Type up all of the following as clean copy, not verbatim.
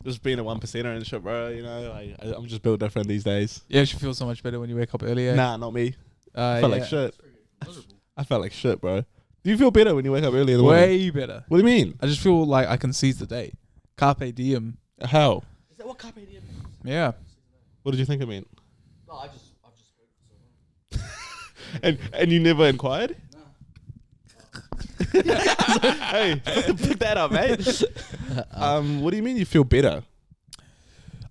just being a 1%er and shit, bro. You know, I'm just built different these days. Yeah, you should feel so much better when you wake up earlier. Nah, not me. I felt like shit. I felt like shit, bro. Do you feel better when you wake up early in the morning? Way better. What do you mean? I just feel like I can seize the day. Carpe diem. How? Is that what carpe diem means? Yeah. What did you think it meant? No, I've just heard it for so long. And you never inquired? Hey, pick that up, mate. What do you mean you feel better?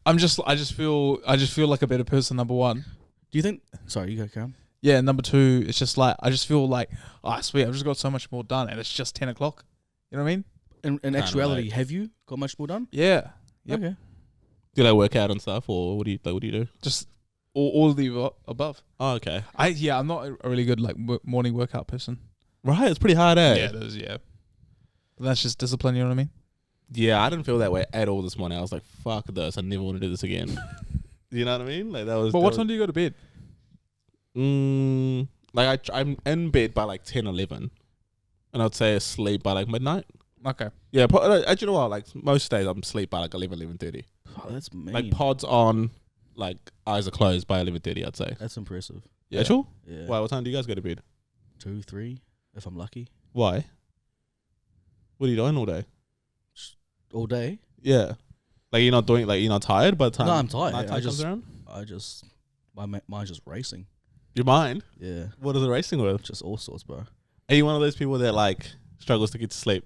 I just feel like a better person, number one. Do you think... Sorry, you go, Karen. Yeah, number two, it's just like, I just feel like, oh, I swear, I've just got so much more done, and it's just 10 o'clock. You know what I mean? In actuality, have you got much more done? Yeah. Yep. Okay. Do you like work out and stuff, or what do you do? Just all of the above. Oh, okay. I'm not a really good like morning workout person. Right, it's pretty hard, eh? Yeah, it is, yeah. But that's just discipline, you know what I mean? Yeah, I didn't feel that way at all this morning. I was like, fuck this, I never want to do this again. You know what I mean? Like that was. But what time do you go to bed? I'm in bed by like 10, 11. And I'd say asleep by like midnight. Okay. Yeah, you know what? Like most days I'm asleep by like 11, 11:30. Oh, that's mean. Like pods on, like eyes are closed by 11:30, I'd say. That's impressive. Yeah. Actual? Yeah. Why, what time do you guys go to bed? 2, 3, if I'm lucky. Why? What are you doing all day? All day? Yeah. Like you're not tired by the time? No, I'm tired. Nighttime comes around? My mind's just racing. Your mind? Yeah. What is it racing with? Just all sorts, bro. Are you one of those people that like struggles to get to sleep?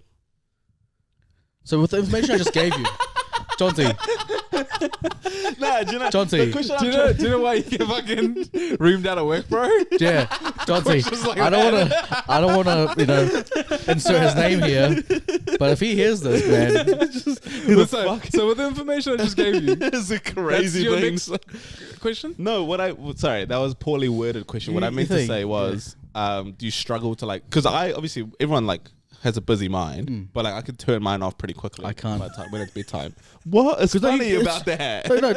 So with the information I just gave you, Jonty. Nah, do you know? Jonty. Do you know why you get fucking roomed out of work, bro? Yeah, Jonty. Like I don't wanna, insert his name here. But if he hears this, man, So with the information I just gave you, It's a crazy that's your thing. next question? No, sorry, that was a poorly worded question. What I meant to say was, do you struggle to like, because obviously everyone like has a busy mind, but like I could turn mine off pretty quickly. I can't. By the time when it's bedtime. What is funny about that? No,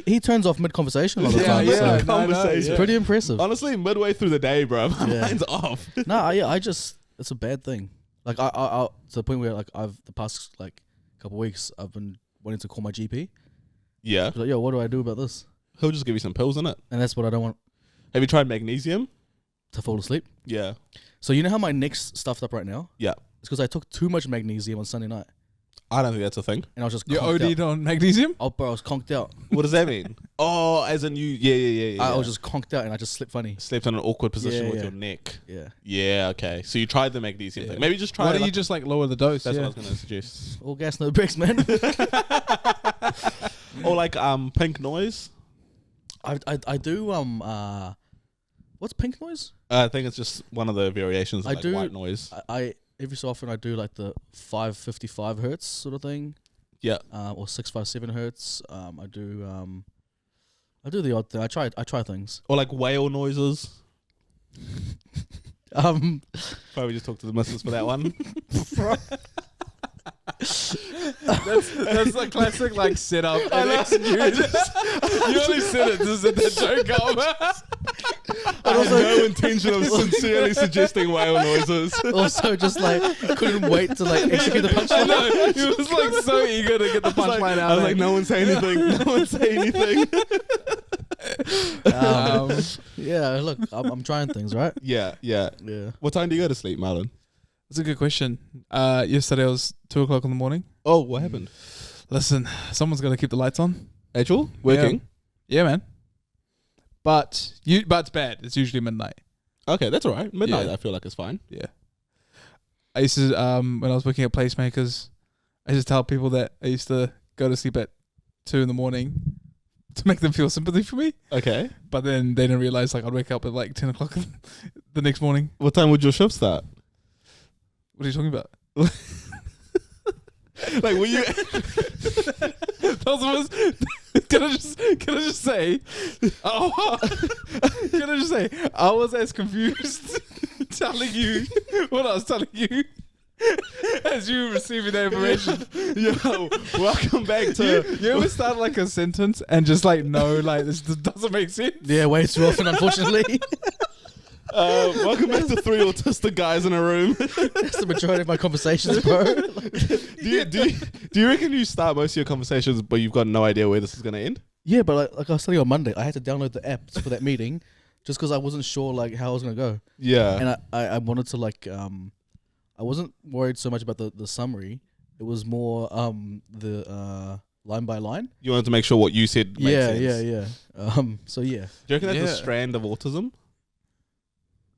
he turns off mid conversation a lot of the time. yeah. So Conversation. it's pretty impressive. Honestly, midway through the day, bro, my mind's off. I just it's a bad thing. Like I to the point where like the past like couple of weeks I've been wanting to call my GP. Yeah. Like, yo, what do I do about this? He'll just give you some pills in it. And that's what I don't want Have you tried magnesium? to fall asleep. Yeah. So you know how my neck's stuffed up right now? Yeah. It's because I took too much magnesium on Sunday night, I don't think that's a thing. and I was just You conked OD'd out. on magnesium? Oh, bro, I was conked out. What does that mean? Oh, as in you, yeah. I was just conked out, and I just slept funny. slept in an awkward position Yeah, with yeah. your neck. Yeah. Yeah, okay. So you tried the magnesium thing. Maybe just try Why it. don't you just like lower the dose? That's yeah. what I was going to suggest. All gas, no bricks, man. Or like pink noise. I do what's pink noise? I think it's just one of the variations of I like do- white noise. I every so often I do like the 555 hertz sort of thing. Yeah. Or 657 hertz. I do the odd thing. I try things. Or like whale noises. Probably just talk to the missus for that one. That's the classic like setup and execute. You only said it to set that joke up. I had no intention of sincerely suggesting whale noises. Also, just like couldn't wait to like execute the punchline. No, he was like so eager to get the punchline out. I was like, no one say anything. No one say anything. Yeah, look, I'm trying things, right? Yeah. Yeah. What time do you go to sleep, Marlon? That's a good question. Yesterday was 2 o'clock in the morning. Oh, what happened? Listen, someone's got to keep the lights on. Actual? Working? Yeah, man. But it's bad. It's usually midnight. Okay, that's all right. Midnight, Yeah. I feel like it's fine. Yeah. I used to when I was working at Placemakers, I used to tell people that I used to go to sleep at 2 in the morning to make them feel sympathy for me. Okay. But then they didn't realize like I'd wake up at like 10 o'clock the next morning. What time would your shift start? What are you talking about? Like, were you... Can I just say? Oh, can I just say? I was as confused telling you what I was telling you as you receiving that information. Yo, welcome back to... You ever start like a sentence and just like no, like this doesn't make sense? Yeah, way too often, unfortunately. Welcome back to 3 autistic guys in a room. That's the majority of my conversations, bro. Do you reckon you start most of your conversations, but you've got no idea where this is going to end? Yeah, but like I was telling you on Monday, I had to download the apps for that meeting just because I wasn't sure like how I was gonna go. Yeah. And I wanted to like I wasn't worried so much about the summary. It was more the line by line. You wanted to make sure what you said made sense. Yeah. So yeah. Do you reckon that's a strand of autism?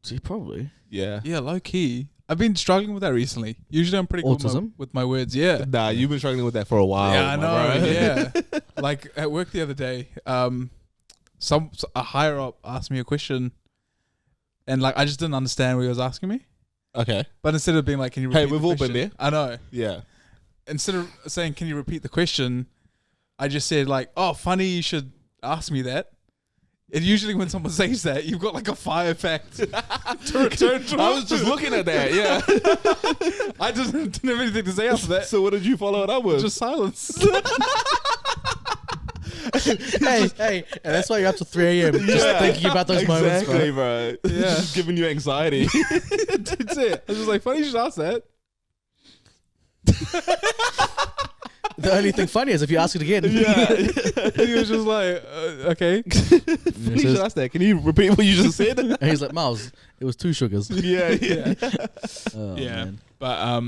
See, probably. Yeah. Yeah, low key. I've been struggling with that recently. Usually I'm pretty good with my words. Yeah. Nah, you've been struggling with that for a while. Yeah, I know. Bro. Yeah. Like at work the other day, a higher up asked me a question, and like I just didn't understand what he was asking me. Okay. But instead of being like, "Can you repeat?" Hey, we've the all question? been there. I know. Yeah. Instead of saying, "Can you repeat the question?" I just said like, "Oh, funny you should ask me that." And usually when someone says that, you've got like a fire fact to return to. I was just looking at that, yeah. I just didn't have anything to say after that. So what did you follow it up with? Just silence. hey, and that's why you're up to 3 a.m. just thinking about those moments, bro. bro. Yeah. Just giving you anxiety. That's it. I was just like, funny you should ask that. The only thing funny is if you ask it again. Yeah. He was just like, okay. You should ask that. Can you repeat what you just said? And he's like, Miles, it was 2 sugars. Yeah. Oh, Yeah. man. But,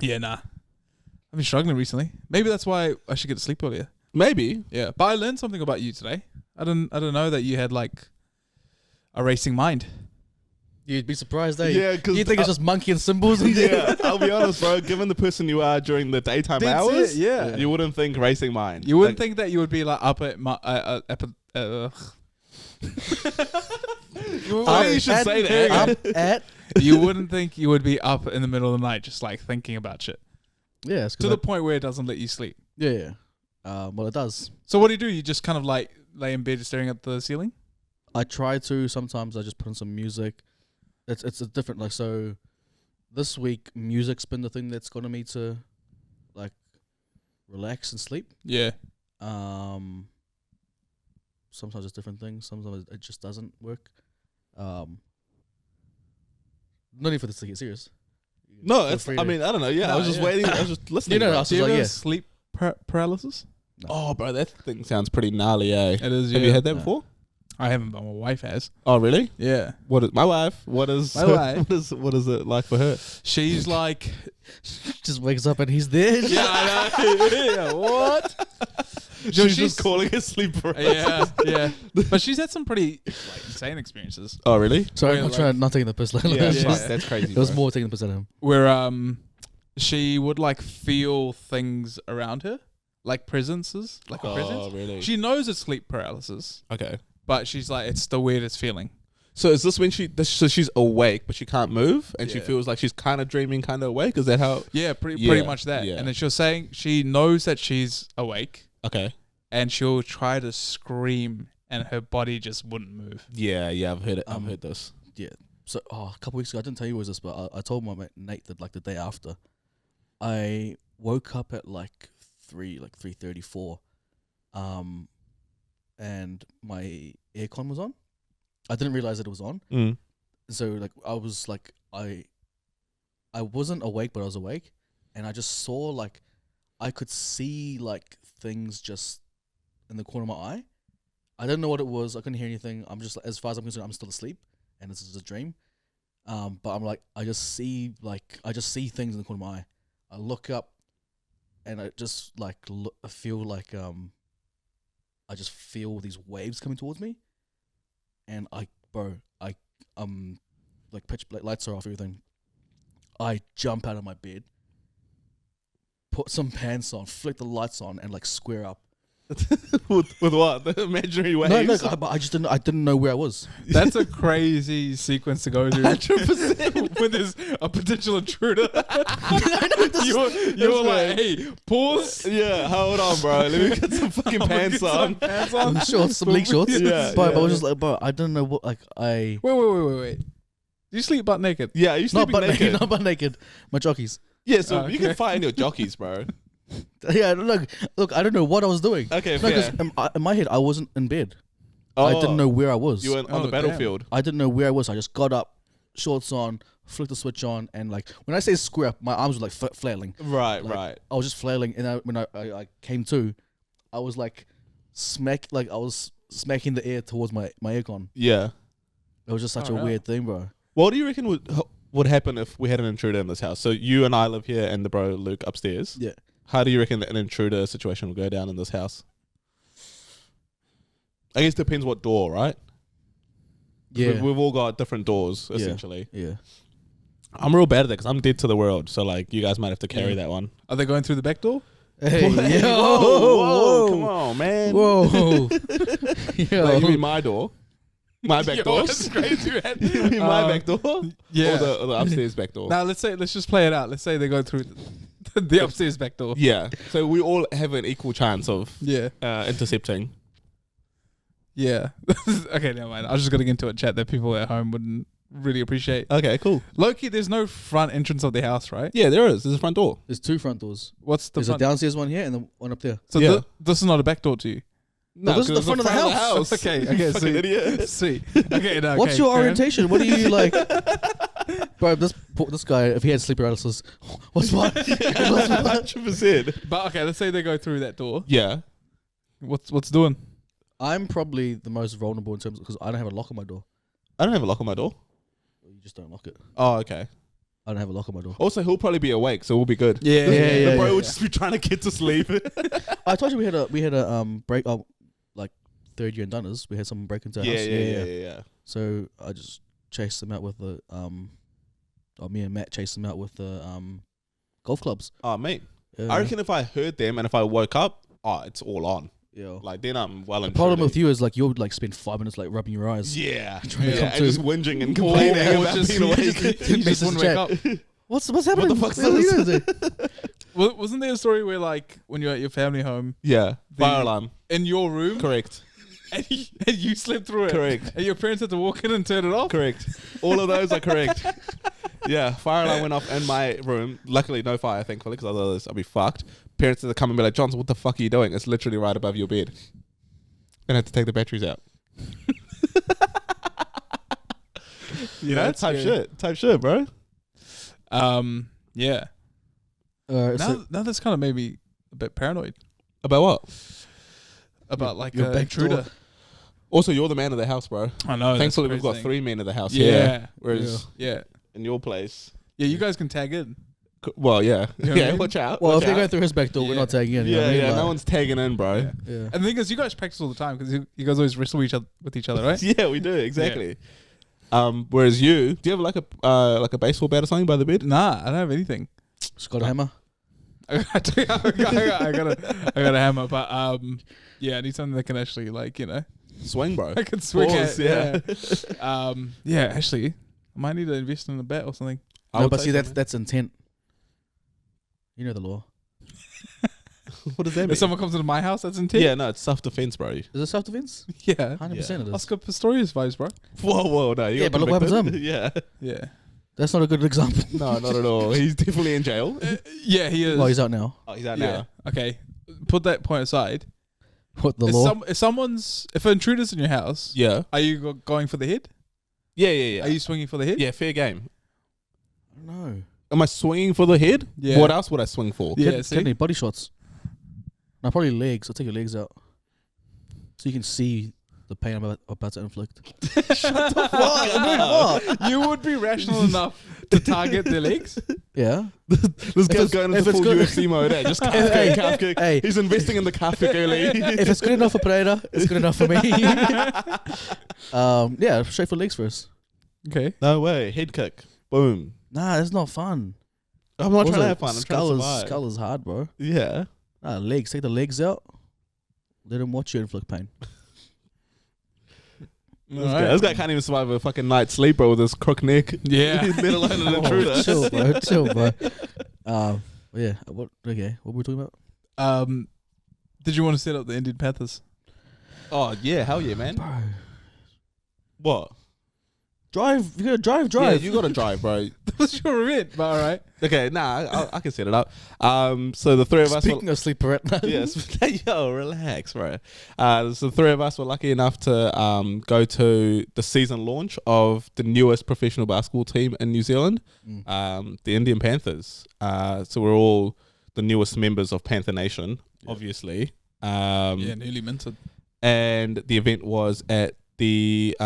yeah, nah. I've been struggling recently. Maybe that's why I should get to sleep earlier. Maybe. Yeah. But I learned something about you today. I don't know that you had like a racing mind. You'd be surprised, eh? Yeah, because you think it's just monkey and symbols. Yeah, I'll be honest, bro. Given the person you are during the daytime hours, yeah. you wouldn't think racing mind. You wouldn't think that you would be like up at you should say that. You wouldn't think you would be up in the middle of the night just like thinking about shit. Yeah, to the point where it doesn't let you sleep. Yeah. Well, it does. So what do? You just kind of like lay in bed staring at the ceiling? I try to. Sometimes I just put on some music. It's a different, like, so this week music's been the thing that's gotten me to like relax and sleep. Yeah. Sometimes it's different things. Sometimes it just doesn't work. No need for this to get serious. No, it's. I mean, I don't know. Yeah, I was just waiting. I was just listening. You know, bro. I was like, yeah. Sleep paralysis? No. Oh, bro, that thing sounds pretty gnarly, eh? It is. Have Yeah. you had that before? I haven't, but my wife has. Oh, really? Yeah. What is my wife? What is My wife. What is it like for her? She's like, Just wakes up and he's there. yeah, I know. Yeah, what? She's just calling it sleep paralysis. Yeah. But she's had some pretty like insane experiences. Oh, really? Sorry, Yeah, I'm trying not taking the piss. Yeah, Yeah. that's crazy. It was bro. more taking the piss out of him. Where she would like feel things around her, like presences, like a Oh, presence. really? She knows it's sleep paralysis, Okay. but she's like, it's the weirdest feeling. So is this when so she's awake but she can't move and she Yeah. feels like she's kind of dreaming, kind of awake? Is that how? Yeah, pretty Yeah, much that. yeah. And then she was saying she knows that she's awake, Okay. and she'll try to scream, and her body just wouldn't move. Yeah, I've heard it. I've heard this. Yeah. So, a couple weeks ago, I didn't tell you was this, but I told my mate Nate that like the day after, I woke up at like 3:34, and my aircon was on. I didn't realize that it was on. Mm. So like I was like I wasn't awake, but I was awake, and I just saw like I could see like things just in the corner of my eye. I didn't know what it was. I couldn't hear anything. I'm just, as far as I'm concerned, I'm still asleep, and this is a dream. But I'm like, I just see things in the corner of my eye. I look up, and I just like I feel like I just feel these waves coming towards me, and like pitch black, lights are off, everything. I jump out of my bed, put some pants on, flick the lights on, and like square up. with what? The imaginary waves? No, I just didn't know where I was. That's a crazy sequence to go through. 100%. When there's a potential intruder. you were like, hey, pause. Yeah, hold on, bro. Let me get some fucking pants on. Some shorts, some league shorts. Yeah, but I yeah. was just like, bro, I didn't know what, like, I... Wait. Do you sleep butt naked? Yeah, are you Not sleeping butt naked? naked, not butt naked. My jockeys. Yeah, so Oh, you okay. can fight in your jockeys, bro. Yeah, look, I don't know what I was doing. Okay, No, fair. because in my head, I wasn't in bed. I didn't know where I was. You were on the battlefield. I didn't know where I was. I just got up, shorts on, flicked the switch on, and like when I say square up, my arms were like flailing. Right, Like, right. I was just flailing, and when I came to, I was like I was smacking the air towards my aircon. Yeah. It was just such a weird thing, bro. What do you reckon would happen if we had an intruder in this house? So you and I live here, and the bro Luke upstairs. Yeah. How do you reckon that an intruder situation will go down in this house? I guess it depends what door, right? Yeah. We've all got different doors, essentially. Yeah. I'm real bad at that because I'm dead to the world. So, like, you guys might have to carry that one. Are they going through the back door? Hey, whoa, come on, man. Whoa. Like, you mean my door? My back door? That's crazy, man. You mean my back door? Yeah. Or the upstairs back door? Now let's just play it out. Let's say they go through the upstairs back door. Yeah. So we all have an equal chance of intercepting. Yeah. Okay, never mind. I was just going to get into a chat that people at home wouldn't really appreciate. Okay, cool. Loki, there's no front entrance of the house, right? Yeah, there is. There's a front door. There's 2 front doors. What's the There's front? a downstairs one here and the one up there. So this is not a back door to you? No, this is the front of the house. Okay, Fucking idiot. Sweet. Okay, no, What's okay, your carry on. orientation? What do you like? Bro, this guy, if he had sleep paralysis, what's what? 100%. But okay, let's say they go through that door. Yeah. What's doing? I'm probably the most vulnerable in terms because I don't have a lock on my door. I don't have a lock on my door. You just don't lock it. Oh, okay. I don't have a lock on my door. Also, he'll probably be awake, so we'll be good. Yeah. The bro would just be trying to get to sleep. I told you we had a break like 3rd year in Dunners. We had someone break into our house. Yeah. So I just chased them out with the me and Matt chased them out with the golf clubs. Oh, mate. I reckon if I heard them and if I woke up, it's all on. Yeah. Like, then I'm well and The problem truly. with you is like you'll like spend 5 minutes like rubbing your eyes. Yeah. Trying to come And to. just whinging and complaining about being awake. You just wouldn't wake up. What's happening? the fuck's What are you this? doing? Wasn't there a story where like when you're at your family home Yeah. Fire alarm. in your room Correct. and you slept through it? Correct. And your parents had to walk in and turn it off? Correct. All of those are correct. Yeah, fire alarm went off in my room. Luckily, no fire, thankfully, because otherwise I'd be fucked. Parents had to come and be like, Johnson, what the fuck are you doing? It's literally right above your bed. And I had to take the batteries out. You know, type shit, bro. Yeah. Now that's kind of made me a bit paranoid About what? about like your an back intruder. door. Also, you're the man of the house, bro. I know. Thankfully, we've got 3 men of the house Yeah. here. Whereas Yeah. in your place, You guys can tag in. well, yeah. You know what I Yeah, mean? watch out. Well, watch if they're out. going through his back door, we're Yeah. not tagging in. You know what I Yeah, mean? yeah, no Like, one's tagging in, bro. Yeah. yeah. And the thing is, you guys practice all the time because you guys always wrestle with each other, right? Yeah, we do, exactly. Whereas you, do you have like a baseball bat or something by the bed? Nah, I don't have anything. Just got a hammer. I got a hammer, but yeah, I need something that can actually Swing, bro. I can swing Pause, it. Yeah, actually, I might need to invest in a bat or something. No, but see, that's intent. You know the law. What does that mean? If someone comes into my house, that's intent. Yeah, no, it's self-defense, bro. Is it self-defense? Yeah. 100% it is. Oscar Pistorius vibes, bro. Whoa, no. You Yeah, got but look what happens convicted. Yeah. Yeah. That's not a good example. No, not at all. He's definitely in jail. Yeah, he is. Well, he's out now. Oh, he's out Yeah. now. Okay. Put that point aside. What, the law? If an intruder's in your house, Yeah. are you going for the head? Yeah. Are you swinging for the head? Yeah, fair game. I don't know. Am I swinging for the head? Yeah. What else would I swing for? Yeah, see? Kidney, body shots. No, probably legs. I'll take your legs out. So you can see the pain I'm about to inflict. You would be rational enough to target their legs? Yeah. This guy's going into full good- UFC mode. Just calf Hey, kick, calf kick. hey. He's investing in the calf kick early. If it's good enough for Pereira, it's good enough for me. Yeah, straight for legs first. Okay. No way. Head kick. Boom. Nah, that's not fun. I'm not What trying was to it? have fun. I'm trying to survive. Skull is hard, bro. Yeah. Nah, legs. Take the legs out. Let him watch you inflict pain. This guy can't even survive a fucking night's sleep, bro, with his crook neck. Yeah. Let alone an intruder. Oh, chill, bro. Chill, bro. Yeah. What were we talking about? Did you want to set up the Indian Panthers? Oh, yeah. Hell yeah, man. Bro. What? Drive. You gotta drive. Yeah, Drive. you got to drive, bro. That was your event, but all right. Okay, I can set it up. So the three of us. Speaking of sleeper at night. Yes, yo, relax, bro. So the three of us were lucky enough to go to the season launch of the newest professional basketball team in New Zealand, the Indian Panthers. So we're all the newest members of Panther Nation, obviously. Yeah, newly minted. And the event was at the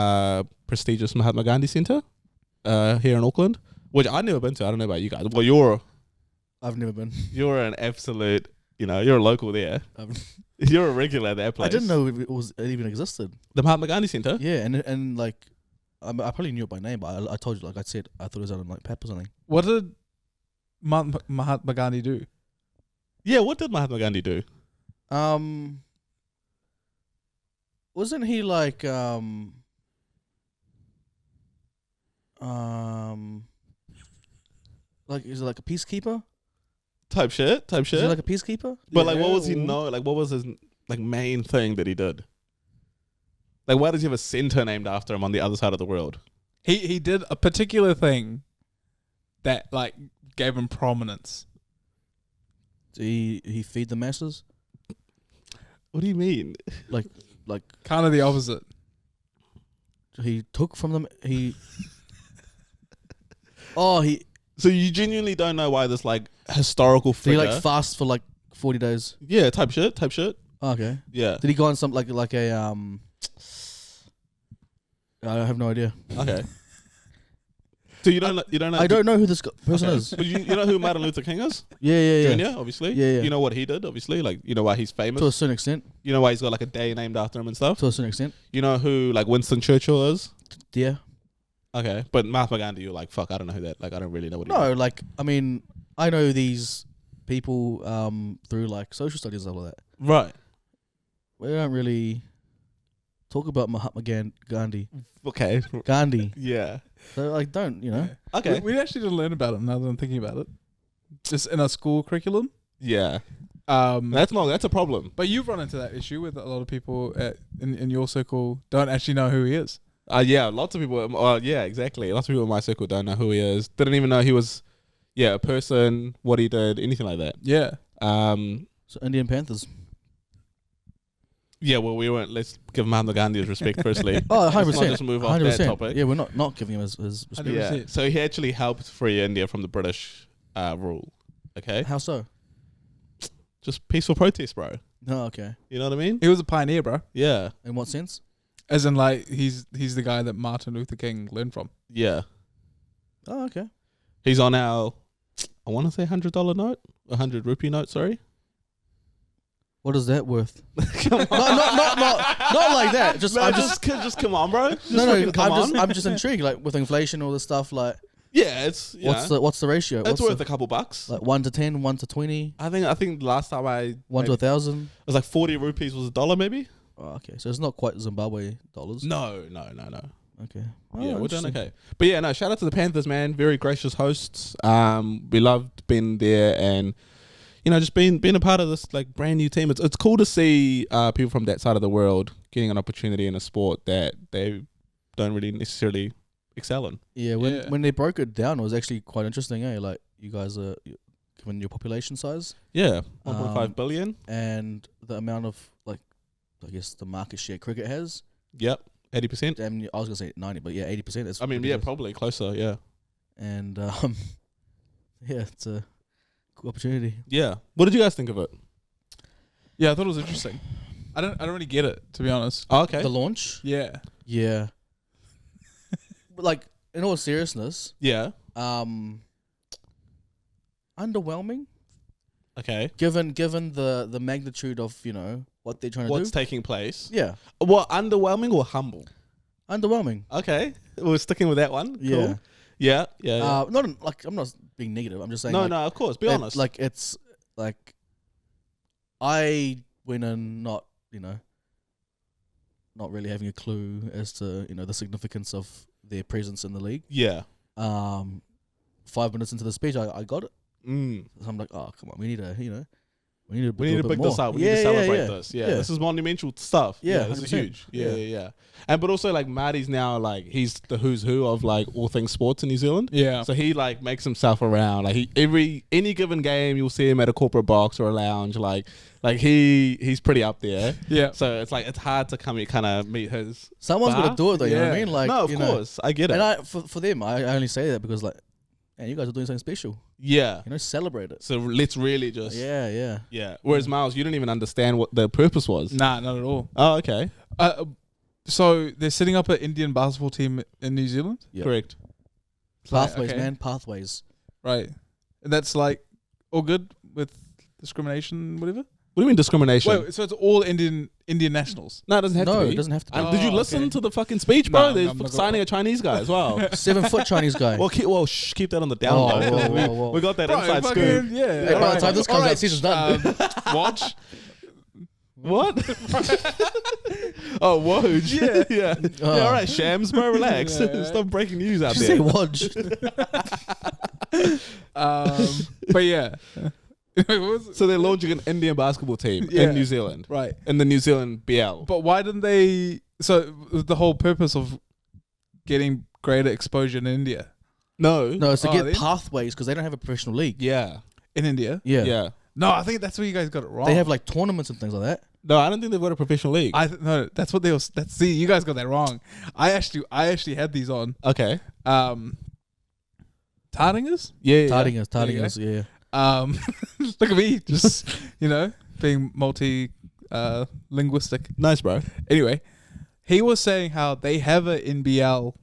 prestigious Mahatma Gandhi Centre here in Auckland, which I've never been to. I don't know about you guys. Well, I've never been. you're an absolute, you're a local there. You're a regular at that place. I didn't know it even existed. The Mahatma Gandhi Centre? Yeah, and like, I probably knew it by name, but I told you, like I said, I thought it was on like PEP or something. What did Mahatma Gandhi do? Yeah, what did Mahatma Gandhi do? Wasn't he like like is it like a peacekeeper? Type shit? Is he like a peacekeeper? But like, what was he know? Like, what was his like main thing that he did? Like, why does he have a centre named after him on the other side of the world? He did a particular thing that like gave him prominence. Did he feed the masses? What do you mean? Like Kind of the opposite. he took from them. He So you genuinely don't know why this like historical did he figure? like fast for like 40 days? Yeah, type shit. Oh, okay. Yeah. Did he go on some like a I have no idea. Okay. So you don't know. I don't know who this person Okay. is. But you know who Martin Luther King is? Yeah. Junior, obviously. Yeah. You know what he did, obviously. Like, you know why he's famous. To a certain extent. You know why he's got like a day named after him and stuff. To a certain extent. You know who like Winston Churchill is? Yeah. Okay, but Mahatma Gandhi, you're like, fuck, I don't know who that. Like, I don't really know what. No, like I mean, I know these people through like social studies and all that. Right. We don't really talk about Mahatma Gandhi. Okay. Gandhi. Yeah. So like, don't you know? Okay. We actually didn't learn about it now that I'm thinking about it. Just in our school curriculum. Yeah. That's a problem. But you've run into that issue with a lot of people in your circle don't actually know who he is. Yeah, lots of people. Yeah, exactly. Lots of people in my circle don't know who he is. Didn't even know he was, a person, what he did, anything like that. Yeah. So Indian Panthers. Yeah, well, we weren't. Let's give Mahatma Gandhi his respect firstly. Oh, 100%. Let's not just move off that 100%. topic. Yeah, we're not giving him his respect. 100%. Yeah. So he actually helped free India from the British rule. Okay. How so? Just peaceful protest, bro. No, okay. You know what I mean? He was a pioneer, bro. Yeah. In what sense? As in, like, he's the guy that Martin Luther King learned from. Yeah. Oh, okay. He's on our, I want to say $100 note, 100 rupee note. Sorry. What is that worth? Come on. Not like that. Just No, I'm just come on, bro. Just no. fucking come on. I'm just intrigued. Like with inflation, all this stuff. Like Yeah, it's what's the ratio? it's What's worth the, a couple bucks. like 1 to 10, 1 to 20, I think the last time 1 to 1,000. it was like 40 rupees was $1 maybe. Oh, okay, so it's not quite Zimbabwe dollars. No. Okay. Yeah, Oh, we're doing interesting. okay. But yeah, no, shout out to the Panthers, man. Very gracious hosts. We loved being there and, just being a part of this like brand new team. It's cool to see people from that side of the world getting an opportunity in a sport that they don't really necessarily excel in. Yeah, when they broke it down, it was actually quite interesting. Like you guys are given your population size Yeah, 1.5 billion. and the amount of like, I guess the market share cricket has. Yep, 80%. Damn, I was gonna say 90, but yeah, 80%. That's I mean, pretty yeah, good. probably closer. Yeah, And yeah, it's a cool opportunity. yeah. What did you guys think of it? Yeah, I thought it was interesting. I don't really get it, to be honest. Oh, okay. The launch. Yeah. Yeah. But like, in all seriousness, Yeah. underwhelming. Okay. Given the magnitude of what they're trying to What's do. taking place? Yeah, What, underwhelming or humble? underwhelming. Okay, we're sticking with that one. Cool. Yeah. Yeah. Like I'm not being negative. I'm just saying. No, like, no, of course. Be it- honest. Like it's like I went in not really having a clue as to the significance of their presence in the league. Yeah. 5 minutes into the speech, I got it. Mm. So I'm like, oh come on, we need to We need to, We need to do a bit pick this more. up. We need to celebrate yeah. this. Yeah, this is monumental stuff. Yeah, this is 100%. huge. Yeah. And but also like Marty's now like he's the who's who of like all things sports in New Zealand. Yeah. So he like makes himself around. Like any given game you'll see him at a corporate box or a lounge. Like he's pretty up there. Yeah. So it's like it's hard to kind of meet his. Someone's got bar. to do it though. You know what I Yeah. mean? Like, No, of you know. course I get it. And for them, I only say that because like, man, you guys are doing something special. Yeah. You know, celebrate it. So let's really just. Yeah. Whereas Miles, you didn't even understand what the purpose was. Nah, not at all. Oh, okay. So they're setting up an Indian basketball team in New Zealand, Yeah. Correct. Pathways, Okay. man, pathways. right? And that's like all good with discrimination, whatever. What do you mean discrimination? Wait, so it's all Indian nationals. No, it doesn't have to No, be. it doesn't have to be. Did you Oh, listen okay. to the fucking speech, bro? No, They're I'm not signing a Chinese guy as well. 7 foot Chinese guy. Well, keep that on the down Oh, low. whoa. We got that Bro, inside fucking- scoop. Yeah. Hey, by the time this comes out, season's done. Watch. What? Oh, whoa. Yeah. Yeah, Oh. all right, Shams, bro, relax. Yeah. Stop breaking news out Did you say there. Wodge? But yeah. What was it? So they're launching an Indian basketball team Yeah. in New Zealand. Right. In the New Zealand BL. But why didn't they? So the whole purpose of getting greater exposure in India. No. No, it's to Oh, get they- pathways because they don't have a professional league. Yeah. In India? Yeah. Yeah. No, I think that's where you guys got it wrong. They have like tournaments and things like that. No, I don't think they've got a professional league. No, that's what they was. See, you guys got that wrong. I actually had these on. Okay. Tardingers? Yeah. Tardingers, yeah. Look at me, just being multi linguistic. Nice, bro. Anyway, he was saying how they have a NBL,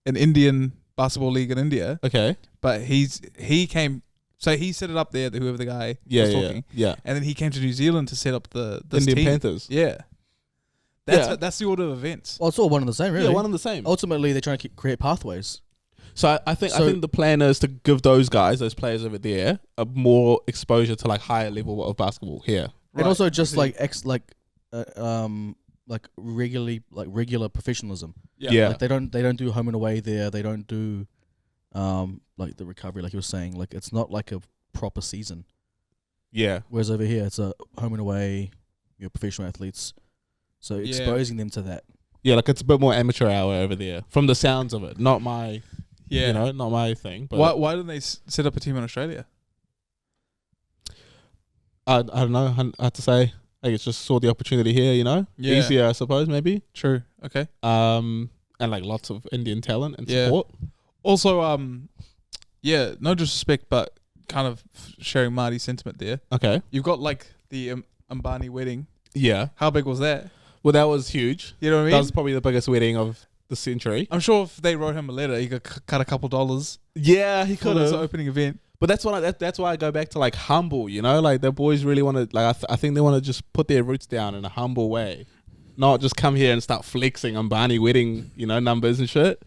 an Indian basketball league in India, Okay. but he set it up there. Whoever the guy Yeah, was yeah, talking, yeah. and then he came to New Zealand to set up this Indian team. Panthers. Yeah, that's the order of events. Well, it's all one and the same, really. Yeah, one and the same. Ultimately, they're trying to create pathways. So I think the plan is to give those players over there, a more exposure to like higher level of basketball here. And also just like regular professionalism. Yeah. Like they don't do home and away there. They don't do like the recovery, like you were saying. Like it's not like a proper season. Yeah. Whereas over here, it's a home and away. You're professional athletes, so Yeah. exposing them to that. Yeah, like it's a bit more amateur hour over there, from the sounds of it. Not my, not my thing. But Why didn't they set up a team in Australia? I don't know. I have to say, I guess just saw the opportunity here. Yeah. Easier, I suppose, maybe. True. Okay. And like lots of Indian talent and Yeah. support. Also, no disrespect, but kind of sharing Marty's sentiment there. Okay. You've got like the Ambani wedding. Yeah. How big was that? Well, that was huge. You know what I mean? That was probably the biggest wedding of the century. I'm sure if they wrote him a letter, he could cut a couple $. Yeah, he For could this have. opening event. But that's why I go back to like humble, like the boys really want to, like I think they want to just put their roots down in a humble way, not just come here and start flexing on Barney wedding, numbers and shit.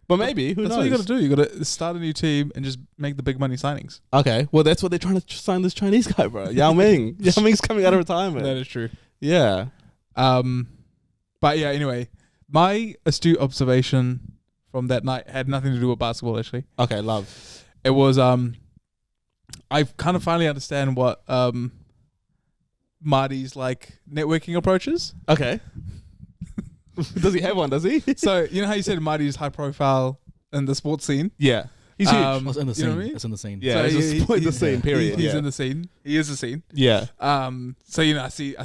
But maybe, who That's knows? what you got to do. You got to start a new team and just make the big money signings. Okay, well that's what they're trying to sign this Chinese guy, bro. Yao Ming. Yao Ming's coming out of retirement. That is true. Yeah. But yeah, anyway, my astute observation from that night had nothing to do with basketball, actually. Okay, love. It was, I kind of finally understand what Marty's like networking approach is. Okay. Does he have one? Does he? So you know how you said Marty's high profile in the sports scene? Yeah. He's huge. Well, it's in the You know scene. what I mean? It's in the scene. Yeah, So it's just he- the same period. He's yeah. in the scene. He is the scene. Yeah. So I see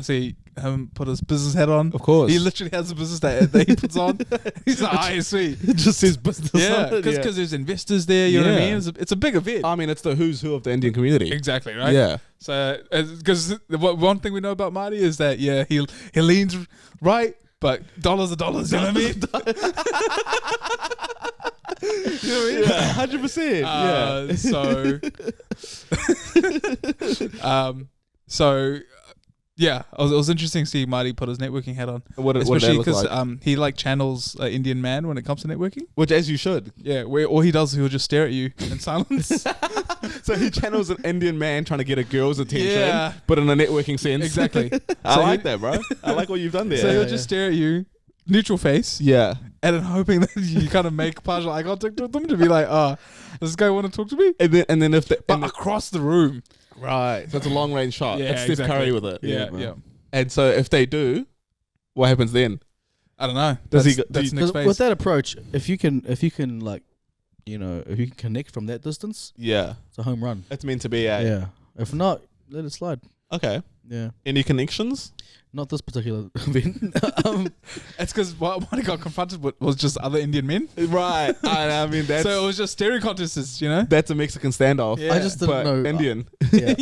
him put his business hat on. Of course. He literally has a business that he puts on. He's like, ISV. It just says business. Yeah, on it, because there's investors there. You know what I Yeah. mean? It's a big event. I mean, it's the who's who of the Indian community. Exactly right. Yeah. So because one thing we know about Marty is that he leans right, but dollars are dollars. You know what I mean? You know what I mean? Yeah, 100%. Yeah. So yeah, it was interesting to see Marty put his networking hat on, What did especially that look because like? he like channels Indian man when it comes to networking. Which, as you should. Yeah, where all he does is he'll just stare at you in silence. So he channels an Indian man trying to get a girl's attention, Yeah. but in a networking sense. Exactly. I So like he- that, bro. I like what you've done there. So he'll Yeah. just stare at you, neutral face, Yeah. and then hoping that you kind of make partial eye contact with them to be like, does this guy want to talk to me? And then if the, But and across the room. Right. So it's a long range shot. Yeah, it's Steph exactly. Curry with it. Yeah, bro. yeah. And so if they do, what happens then? I don't know. Does he That's, go- do that's you- next 'Cause phase. with that approach, if you can like, if you can connect from that distance, Yeah. it's a home run. It's meant to be a. Yeah. If not, let it slide. Okay. Yeah. Any connections? Not this particular event. It's because what he got confronted with was just other Indian men. Right. I mean, that's So it was just staring contests, you know? that's a Mexican standoff. Yeah. I just didn't But know. Indian. Yeah.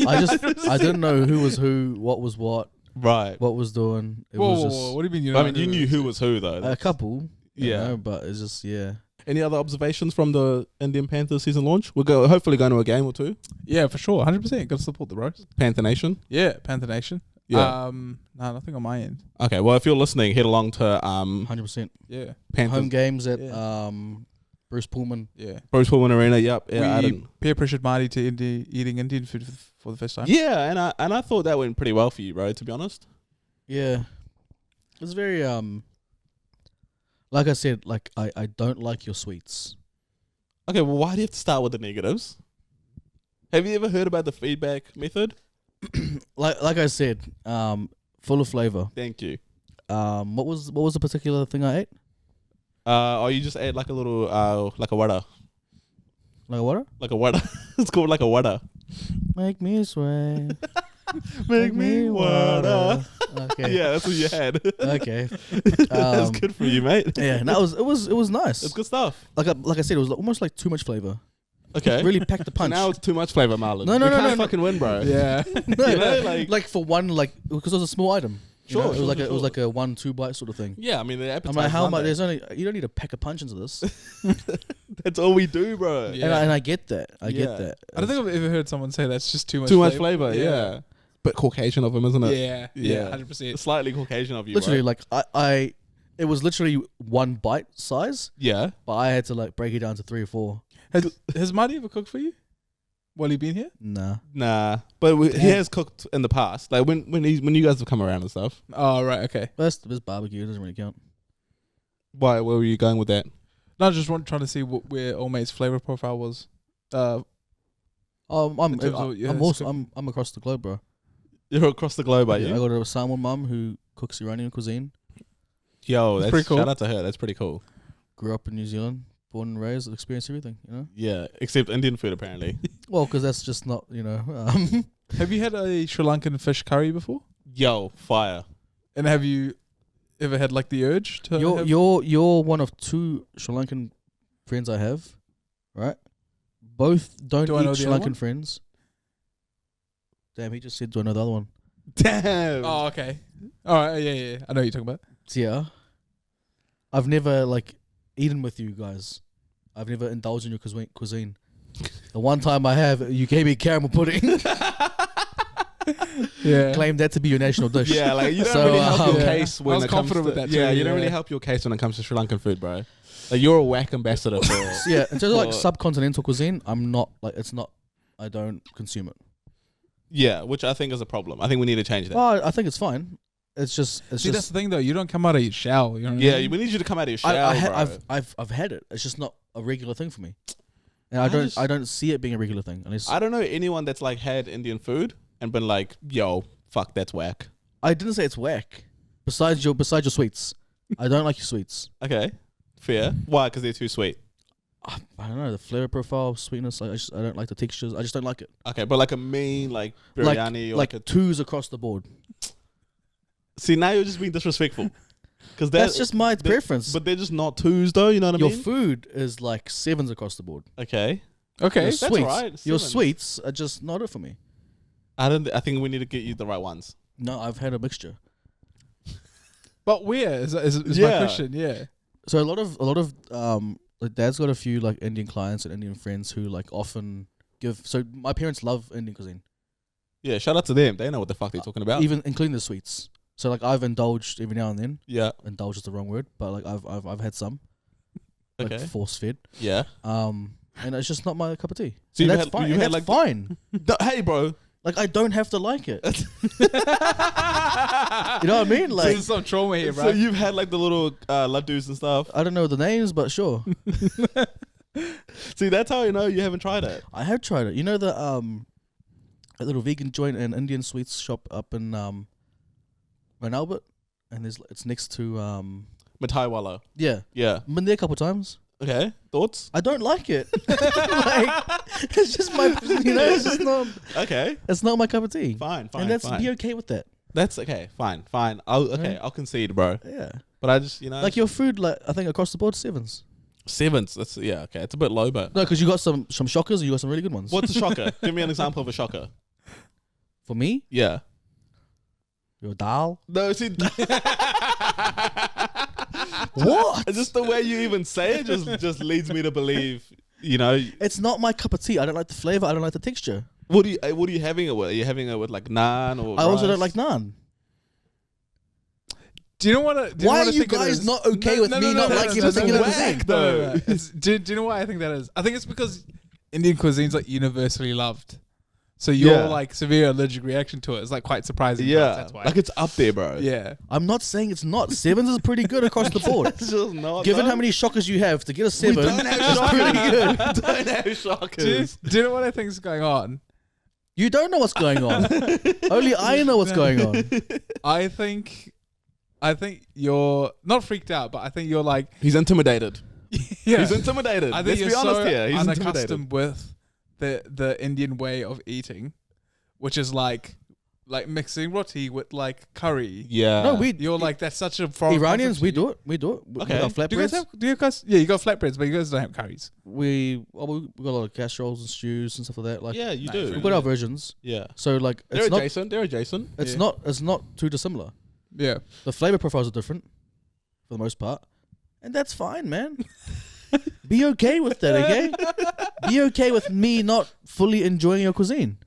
I didn't know who was who, what was what Right. was doing. It Whoa, was whoa, just whoa, what do you mean you I don't mean, you know knew who was who though. a couple. you Yeah. know, but it's just Any other observations from the Indian Panthers season launch? We'll hopefully going to a game or two. Yeah, for sure. 100%. Got to support the bros. Panther Nation. Yeah, Panther Nation. Yeah. No, nothing on my end. Okay. Well, if you're listening, head along to 100%. Yeah. Panthers Home games at Yeah. Bruce Pullman. Yeah. Bruce Pullman Arena. Yep. Yeah. I We didn't. peer pressured Marty to eating Indian food for the first time. Yeah, and I thought that went pretty well for you, bro. To be honest. Yeah. It's very like I said, like I don't like your sweets. Okay. Well, why do you have to start with the negatives? Have you ever heard about the feedback method? Like I said, full of flavor. Thank you. What was the particular thing I ate? Or you just ate like a little like a wada. Like a water? Like a wada. It's called like a wada. Make me sway. Make me wada. Okay. Yeah, that's what you had. Okay. That's good for you, mate. Yeah, and it was nice. It's good stuff. Like I said, it was almost like too much flavor. Okay. Really packed the So punch. now it's too much flavor, Marlon. No, no, you no, can't no, fucking win, bro. Yeah. No, You know, like, like- for one, like because it was a small item. you know? Sure, it was sure, like sure, it was sure. like a 1-2 bite sort of thing. Yeah, I mean the appetite. I'm like, how much? There's only you don't need to pack a punch into this. That's all we do, bro. Yeah. And I get that. I Yeah. get that. I don't think I've ever heard someone say that's just too much Too much flavor. Yeah. But Caucasian of him, isn't it? Yeah. Yeah. 100%. Slightly Caucasian of you, literally bro. like it was literally one bite size, Yeah. but I had to like break it down to 3 or 4. Has Marty ever cooked for you while he been here? Nah. But he Damn. has cooked in the past. Like when you guys have come around and stuff. Oh, right. Okay. This barbecue doesn't really count. Why? Where were you going with that? No, I just trying to see where Old Mate's flavor profile was. I'm In terms of, yeah, I'm also I'm across the globe, bro. You're across the globe, are I you? got a Samoan mum who cooks Iranian cuisine. Yo, That's that's pretty cool. Shout out to her. That's pretty cool. Grew up in New Zealand, born and raised, experienced everything. You know. Yeah, except Indian food apparently. Well, because that's just not Have you had a Sri Lankan fish curry before? Yo, fire. And have you ever had like the urge to have? You're one of 2 Sri Lankan friends I have, right? Both don't Do I know eat the Sri other Lankan one? friends. Damn, he just said, do I know the other one? Damn. Oh, okay. All right. Yeah. I know what you're talking about. Yeah. I've never like eaten with you guys. I've never indulged in your cuisine. The one time I have, you gave me caramel pudding. Yeah. Claimed that to be your national dish. Yeah, like you don't So, really help your yeah. case when I was it comes confident to with that yeah, too, you don't really yeah. help your case when it comes to Sri Lankan food, bro. Like you're a whack ambassador for Yeah, in terms of like Well- subcontinental cuisine, I'm not like I don't consume it. yeah, which I think is a problem. I think we need to change that. Well, I think it's fine. It's See, that's just the thing though. You don't come out of your shell. You know what I Yeah, mean? we need you to come out of your shell, bro. I've had it. It's just not a regular thing for me. And I I don't see it being a regular thing unless I don't know anyone that's like had Indian food and been like, yo, fuck, that's whack. I didn't say it's whack. Besides your sweets, I don't like your sweets. Okay, fair. Why? Because they're too sweet. I don't know the flavor profile, sweetness. I don't like the textures. I just don't like it. Okay, but like a mean like biryani or like like a 2s across the board. See, now you're just being disrespectful. Because That's just my preference. But they're just not 2s though. You know what I your mean? food is like 7s across the board. Okay. Okay. Your that's sweets, alright, your 7s. sweets are just not it for me. I think we need to get you the right ones. No, I've had a mixture. But where is my Yeah. question? Yeah. So a lot of like Dad's got a few like Indian clients and Indian friends who like often give. So my parents love Indian cuisine, Yeah, shout out to them. They know what the fuck they're talking about. even including the sweets. So like I've indulged every now and then. Yeah. Indulge is the wrong word, but like I've had some like Okay. force fed. Yeah. And it's just not my cup of tea. So And you've that's had- fine. you've and had, that's like, fine. Hey, bro. Like I don't have to like it. You know what I mean? So Like there's some trauma here, So right? you've had like the little laddus and stuff. I don't know the names, but sure. See, that's how you know you haven't tried it. I have tried it. You know the a little vegan joint and Indian sweets shop up in Mount Albert, and it's next to Mataiwala. yeah. Yeah. I've been there a couple times. Okay. Thoughts? I don't like it. Like, it's just my, it's just not. Okay. It's not my cup of tea. Fine. and that's fine. be okay with that. That's okay. Fine. I'll concede, bro. Yeah. But I just Like your food, like I think across the board, 7s. 7s. That's okay. It's a bit low, but No, because you got some shockers, or you got some really good ones. what's a shocker? Give me an example of a shocker. For me, Yeah. your dal. No, see. What? Just the way you even say it just leads me to believe. It's not my cup of tea. I don't like the flavor. I don't like the texture. What are you having it with? Are you having it with like naan or? I also rice? don't like naan. Do you know what? Why are you guys not okay with me not liking a particular cuisine? No. Do you know why I think that is? I think it's because Indian cuisine's like universally loved. So your like severe allergic reaction to it is like quite surprising. Yeah, that's why. like it's up there, bro. Yeah. I'm not saying it's not. 7s is pretty good across the board. It's just not. Given though. how many shockers you have, to get a we 7 don't have is shockers. pretty good. Don't have shockers. Do you know what I think is going on? You don't know what's going on. Only I know what's going on. I think you're not freaked out, but I think you're like He's intimidated. yeah. He's intimidated. I think Let's you're be honest so here. He's intimidated. unaccustomed with the Indian way of eating, which is like mixing roti with like curry. Yeah. No, You're like that's such a foreign Iranians, concept we to you. do it. We do it. We Okay. got Do you guys flatbreads. have? Do you guys? Yeah, you got flatbreads, but you guys don't have curries. We got a lot of casseroles and stews and stuff like that. Like Yeah, you Nice, do. really. we've got our versions. Yeah. So like They're it's not adjacent. They're adjacent. it's Yeah. not it's not too dissimilar. Yeah. The flavor profiles are different for the most part, and that's fine, man. Be okay with that, okay? Be okay with me not fully enjoying your cuisine.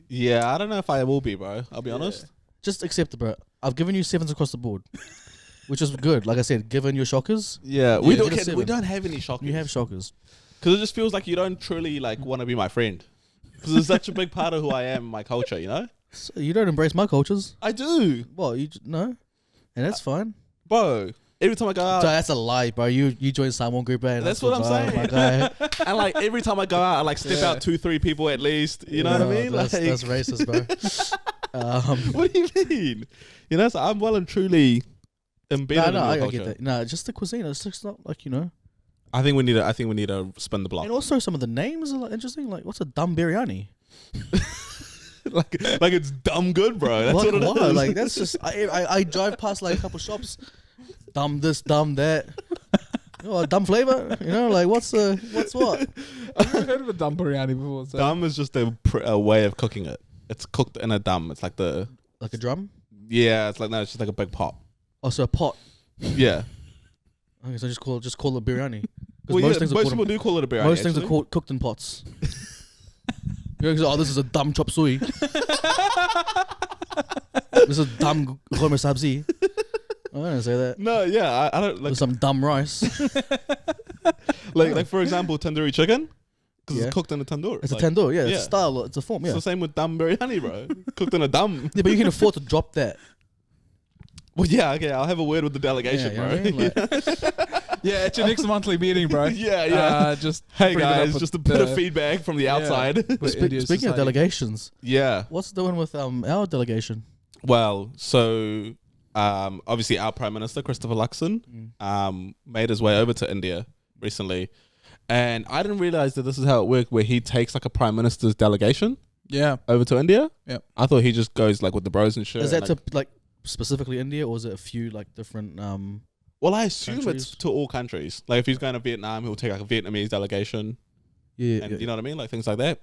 Yeah, I don't know if I will be, bro. I'll be honest. Just accept it, bro. I've given you 7s across the board, which is good. Like I said, given your shockers, Yeah, we don't- we 7. don't have any shockers. you have shockers. Because it just feels like you don't truly like want to be my friend. Because it's such a big part of who I am, my culture. So you don't embrace my cultures. I do, Well, no, and that's fine. bro. Every time I go out, So that's a lie, bro. You joined Simon group, and That's what I'm saying. My guy. and like every time I go out, I like step out 2-3 people at least. You know what I mean? That's Like, racist, bro. what do you mean? So I'm well and truly embedded in your I culture. get that. No, just the cuisine. It's just not like I think we need to spin the block. And also some of the names are like interesting. Like, what's a dum biryani? like it's dumb good, bro. That's what it why? is. Like that's just I drive past like a couple shops. Dumb this, dumb that. A dumb flavor. Like what's what? I've never heard of a dum biryani before. So. Dum is just a way of cooking it. It's cooked in a dum. It's like Like a drum? it's like no, it's just like a big pot. Also a pot. Yeah. Okay, so just call it biryani. Well, Most yeah, things are most called people do call it a biryani. most things are actually. cooked in pots. This is a dumb chop suey. This is dumb gourmet sabzi. I didn't say that. No, yeah, I don't like With some dumb rice. like for example tandoori chicken because Yeah. it's cooked in a tandoor. It's like, a tandoor, yeah. It's yeah. a style. It's a form, It's yeah. the same with dum biryani, bro. Cooked in a dum. Yeah, but you can afford to drop that. Well, yeah, okay. I'll have a word with the delegation, Yeah, you know bro. what I mean? Like, Yeah, at your next monthly meeting, bro. Yeah. Just Hey bring it up guys, with just a bit of the- feedback from the Yeah. outside. with India's speaking of society. delegations, Yeah. what's doing with our delegation? Well, so obviously our Prime Minister Christopher Luxon made his way over to India recently, and I didn't realize that this is how it worked, where he takes like a Prime Minister's delegation Yeah. over to India. Yep. I thought he just goes like with the bros and shit. Is and, that to like specifically India, or is it a few like different? well, I assume countries? it's to all countries. Like if he's going to Vietnam, he'll take like a Vietnamese delegation, Yeah, and you know what I mean, like things like that.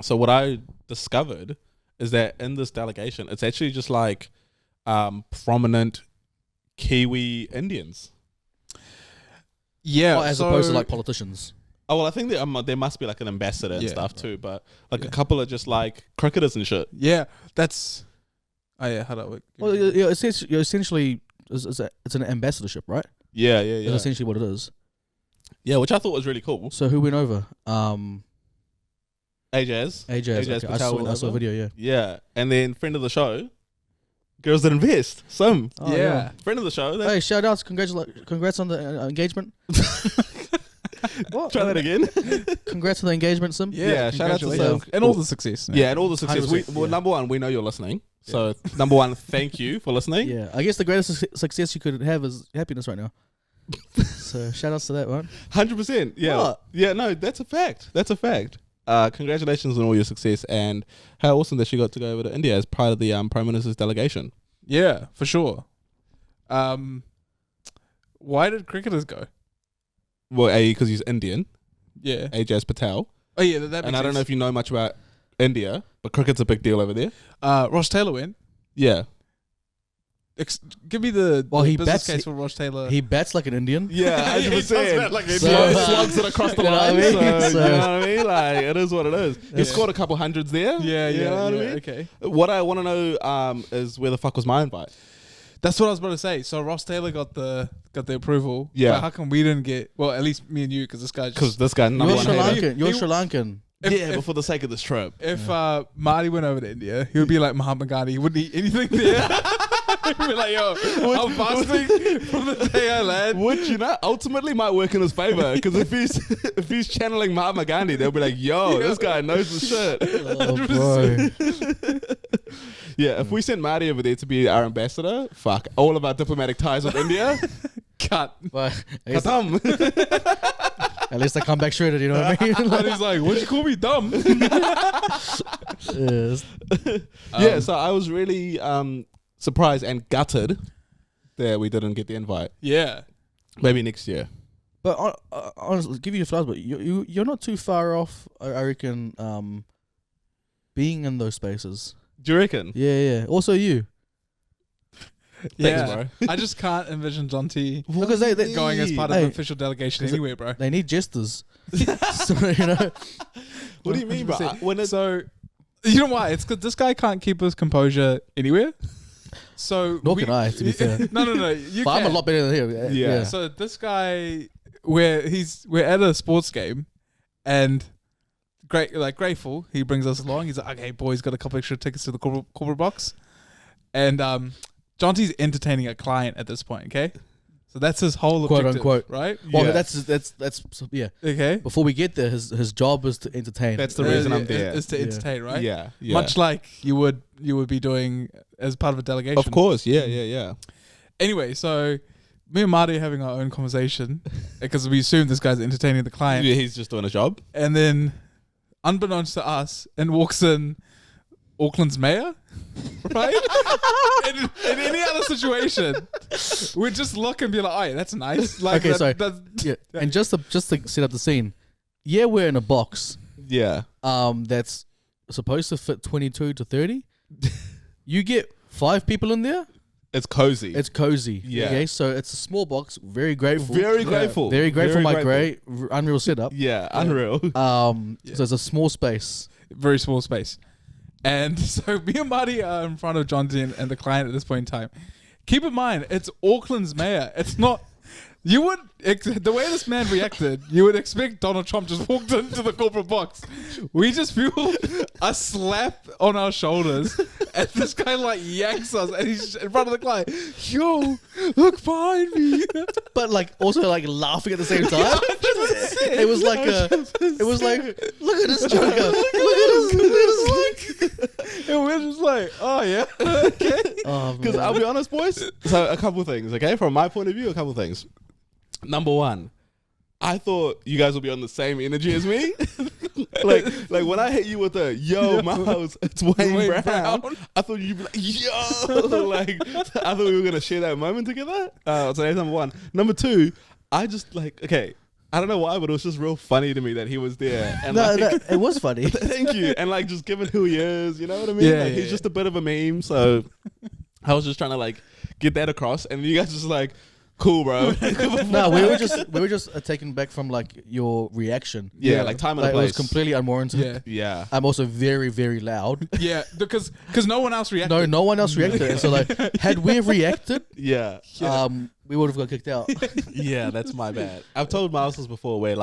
So what I discovered is that in this delegation, it's actually just like prominent Kiwi Indians. Yeah. as opposed to like politicians. Oh well, I think there must be like an ambassador and Yeah, stuff too, but like Yeah. a couple of just like cricketers and shit. Yeah, that's. Oh yeah, how do I work? Well, yeah, essentially, it's an ambassadorship, right? Yeah, yeah, That's yeah. essentially what it is. Yeah, which I thought was really cool. So who went over? AJ's. AJ. AJ's Okay. Patel went I saw a over. video. Yeah. Yeah, and then friend of the show, Girls That Invest. Some Oh, yeah. friend of the show. Hey, shout outs! Congrats on the engagement. Try that again. Congrats on the engagement, Sim. Yeah, shout out to congratulations. Sim. And all the success. man. Yeah, and all the success. 100%, Well, yeah. number one, we know you're listening. So number one, thank you for listening. Yeah, I guess the greatest success you could have is happiness right now. So shout outs to that one. 100%. Yeah. What? Yeah, no, that's a fact. That's a fact. Congratulations on all your success and how awesome that she got to go over to India as part of the Prime Minister's delegation. Yeah, for sure. Why did cricketers go? Well, A, because he's Indian, Yeah. Ajaz Patel. Oh yeah, that makes And I don't know sense. if you know much about India, but cricket's a big deal over there. Ross Taylor went. Yeah. Give me the, Well, the he business bats- case for Ross Taylor. He bats like an Indian. Yeah, He does 100%. bat like an So, Indian. Slugs it across the you know what I line. mean? So, So- you know what I mean? Like, it is what it is. He Yeah. scored a couple hundreds there. Yeah, You yeah, know what I yeah, mean? okay. What I want to know is where the fuck was my invite? That's what I was about to say. So Ross Taylor got the approval. Yeah. But how come we didn't get? Well, at least me and you, because this guy. Because this guy, number You're one Sri hater. Lankan. You're He- Sri Lankan. Yeah, but for the sake of this trip. If Marty went over to India, he would be like Mahatma Gandhi. He wouldn't eat anything there. He'd be like, yo, I'm fasting from the day I land. Which, you know, ultimately might work in his favor. Because if he's channeling Mahatma Gandhi, they'll be like, yo, this guy knows the shit. Oh, bro. Yeah, if we send Marty over there to be our ambassador, fuck, all of our diplomatic ties with India, Cut. But at least, katam. at least I come back shredded, you know what I mean? And he's like, what'd you call me, dumb? Yes. Yeah, so I was really surprised and gutted that we didn't get the invite. Yeah. Maybe next year. But honestly, give you a flowers, but you're not too far off, I reckon, being in those spaces. Do you reckon? Yeah. Also you. Yeah. bro. I just can't envision John T Because they going as part of Hey, an official delegation 'cause anywhere, bro. they need jesters. So, you know. What do you mean, bro? 100%. When it's, So, you know why? It's because this guy can't keep his composure anywhere. So Nor can I, to be fair. No. You But I'm a can. lot better than him. Yeah. So this guy, we're at a sports game, and grateful he brings us along. He's like, okay, boys, got a couple extra tickets to the corporate box, and John T's entertaining a client at this point. Okay, so that's his whole Quote, objective, unquote. right? Well, Yeah. that's yeah. Okay. Before we get there, his job is to entertain. That's the reason I'm there. Is to Yeah. entertain, right? Yeah. Much like you would be doing as part of a delegation. Of course. Yeah. Anyway, so me and Marty are having our own conversation because we assume this guy's entertaining the client. Yeah, he's just doing a job. And then, unbeknownst to us, and walks in Auckland's mayor, right? in any other situation, we'd just look and be like, "Oh, yeah, that's nice." Like, Okay, sorry. that's- Yeah. And just to set up the scene, yeah, we're in a box. Yeah. That's supposed to fit 22 to 30. You get 5 people in there. It's cozy. It's cozy. Yeah. Okay, so it's a small box. Very grateful. very grateful. Very grateful. My grateful. great unreal setup. Yeah, unreal. So it's a small space. very small space. And so me and Marty are in front of John T and the client at this point in time. Keep in mind, it's Auckland's mayor. It's not. You would the way this man reacted, you would expect Donald Trump just walked into the corporate box. We just feel a slap on our shoulders, and this guy like yanks us, and he's in front of the client. Yo, look behind me. But like also like laughing at the same time. It was like look at this joker. Look at this. And we're just like, oh yeah, okay. Oh, Because man. I'll be honest, boys. So a couple things, okay? From my point of view, a couple things. Number one, I thought you guys would be on the same energy as me. like when I hit you with a yo, Miles, it's Wayne, Wayne Brown, Brown. I thought you'd be like, yo, like I thought we were gonna share that moment together. So that's number one. Number two, I just okay. I don't know why, but it was just real funny to me that he was there. And no, it was funny. thank you. And like just given who he is, you know what I mean? Yeah, Like, he's yeah. just a bit of a meme. So I was just trying to get that across. And you guys just cool, bro. No, we were just taken back from your reaction. Yeah, Yeah. like time and Like, a it was place. completely unwarranted. Yeah, Yeah. I'm also very, very loud. yeah, because no one else reacted. No one else reacted. And so had we reacted, Yeah. we would have got kicked out. Yeah, that's my bad. I've told Miles this before where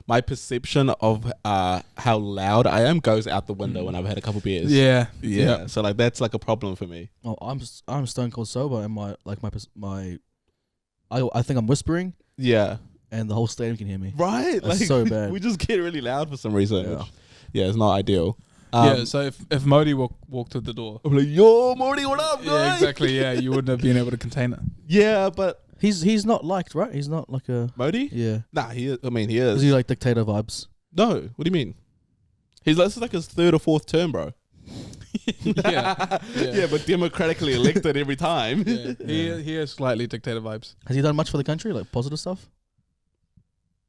my perception of how loud I am goes out the window when I've had a couple beers. Yeah, Yeah. So that's a problem for me. Oh, I'm stone cold sober, and I think I'm whispering. Yeah. and the whole stadium can hear me. Right? That's so bad. We just get really loud for some reason. Yeah. Which, yeah, it's not ideal. So if Modi walked to the door, I'm like, yo, Morty, what up, guys? yeah, exactly, yeah, you wouldn't have been able to contain it. Yeah, but He's not liked, right? He's not like a Modi? yeah. Nah, he is. I mean, he is. Is he like dictator vibes? No, what do you mean? This is like his 3rd or 4th term, bro. Yeah, but democratically elected every time. Yeah. He has slightly dictator vibes. Has he done much for the country, like positive stuff?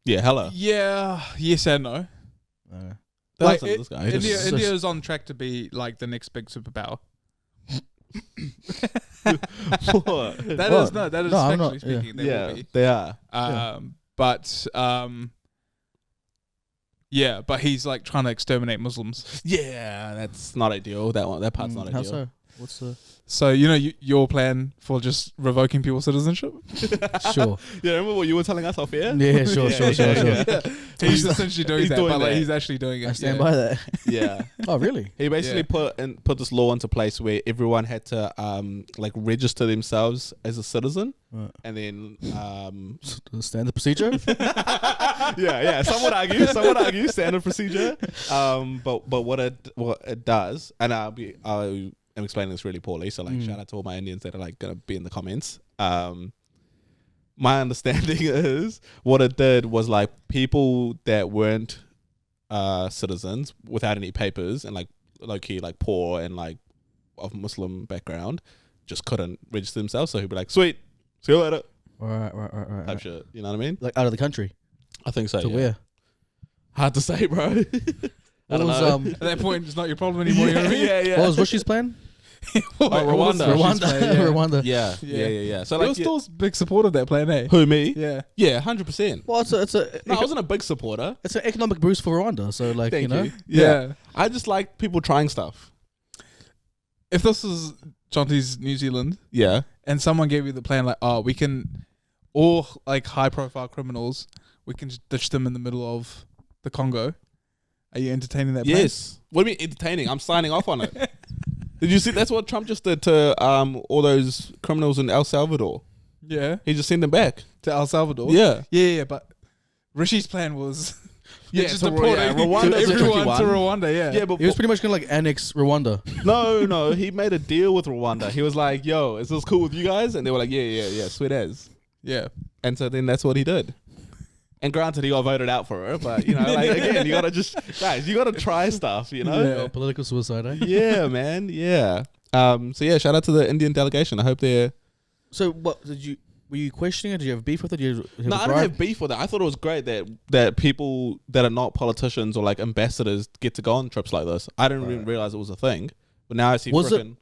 Yeah, hella. Yeah, yes and no. That's Like, this guy. He India just- is on track to be like the next big superpower. What? That What? is no, that is No, I'm factually not- yeah. speaking. They Yeah, will be. they are. But yeah, but he's like trying to exterminate Muslims. Yeah, that's not ideal. That part's not How ideal. so? What's the So you know your plan for just revoking people's citizenship? sure? Yeah, remember what you were telling us off air? Yeah, sure. He's essentially doing he's that, doing but like that. he's actually doing it. I stand yeah. by that. Yeah. Oh, really? He basically put this law into place where everyone had to like register themselves as a citizen, Right. and then Standard procedure. yeah. Some would argue standard procedure. But what it does, and I'm explaining this really poorly, so like shout out to all my Indians that are like gonna be in the comments. My understanding is what it did was like people that weren't citizens without any papers and like low key like poor and like of Muslim background just couldn't register themselves. So he'd be like, "Sweet, see you later," Right. type shit. You know what I mean? Like out of the country I think so. to yeah. where? Hard to say, bro. I What don't was know. At that point, it's not your problem anymore. You know what I mean? yeah. What was Rishi's plan? Rwanda. Rwanda. Yeah. So You're like, still a big supporter of that plan, eh? who me? Yeah. Yeah, 100%. Well, it's No, I wasn't a big supporter. it's an economic boost for Rwanda. So like Thank you know, you. Yeah. I just like people trying stuff. If this was Jonty's New Zealand Yeah. and someone gave you the plan like, oh, we can, all like high profile criminals, we can just ditch them in the middle of the Congo. Are you entertaining that plan? Yes. What do you mean entertaining? I'm signing off on it. Did you see? That's what Trump just did to all those criminals in El Salvador. Yeah. He just sent them back. To El Salvador. Yeah. Yeah, but Rishi's plan was just to deporting Rwanda's a tricky everyone one. to Rwanda. Yeah. Yeah, but he was pretty much gonna like annex Rwanda. no. He made a deal with Rwanda. He was like, "Yo, is this cool with you guys?" And they were like, "Yeah, sweet as." Yeah. And so then that's what he did. And granted, he got voted out for it, but you know, like again, you gotta try stuff, you know. Yeah. Oh, political suicide. Eh? Yeah, man. Yeah. So yeah, shout out to the Indian delegation. I hope they're. So what were you questioning it? Did you have beef with it? Did you have No, a I don't gripe? have beef with it. I thought it was great that people that are not politicians or like ambassadors get to go on trips like this. I didn't even realize it was a thing, but now I see. Was frickin',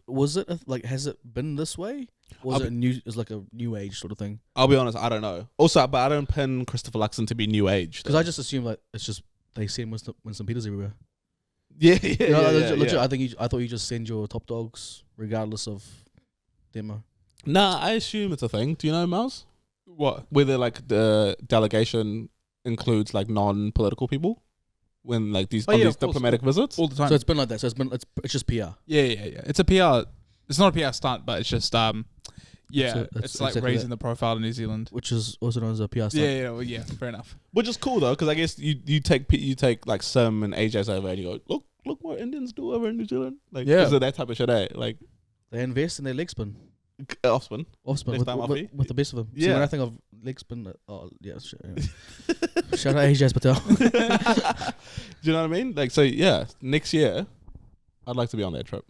it like has it been this way? Was it is like a new age sort of thing? I'll be honest, I don't know. Also, but I don't pin Christopher Luxon to be new age. Because I just assume like it's just they send Winston Peters everywhere. Yeah, You know, legit, I thought you just send your top dogs regardless of demo. Nah, I assume it's a thing. Do you know, Miles? What? Whether like the delegation includes like non-political people when like these on yeah, these of course. diplomatic visits. All the time. So it's been like that. So it's just PR. Yeah. It's a PR. It's not a PR stunt, but it's just So it's like exactly raising that. the profile in New Zealand. Which is also known as a PR stunt. Yeah. Fair enough. Which is cool though, because I guess you take like Sim and AJ's over and you go, look what Indians do over in New Zealand. Like, Yeah. is it that type of shit? Like They invest in their leg spin. offspin. Off spin Left arm offie? with the best of them. See, Yeah. when I think of leg spin, oh yeah, shout out AJ Patel. Do you know what I mean? Like, so yeah, next year, I'd like to be on that trip.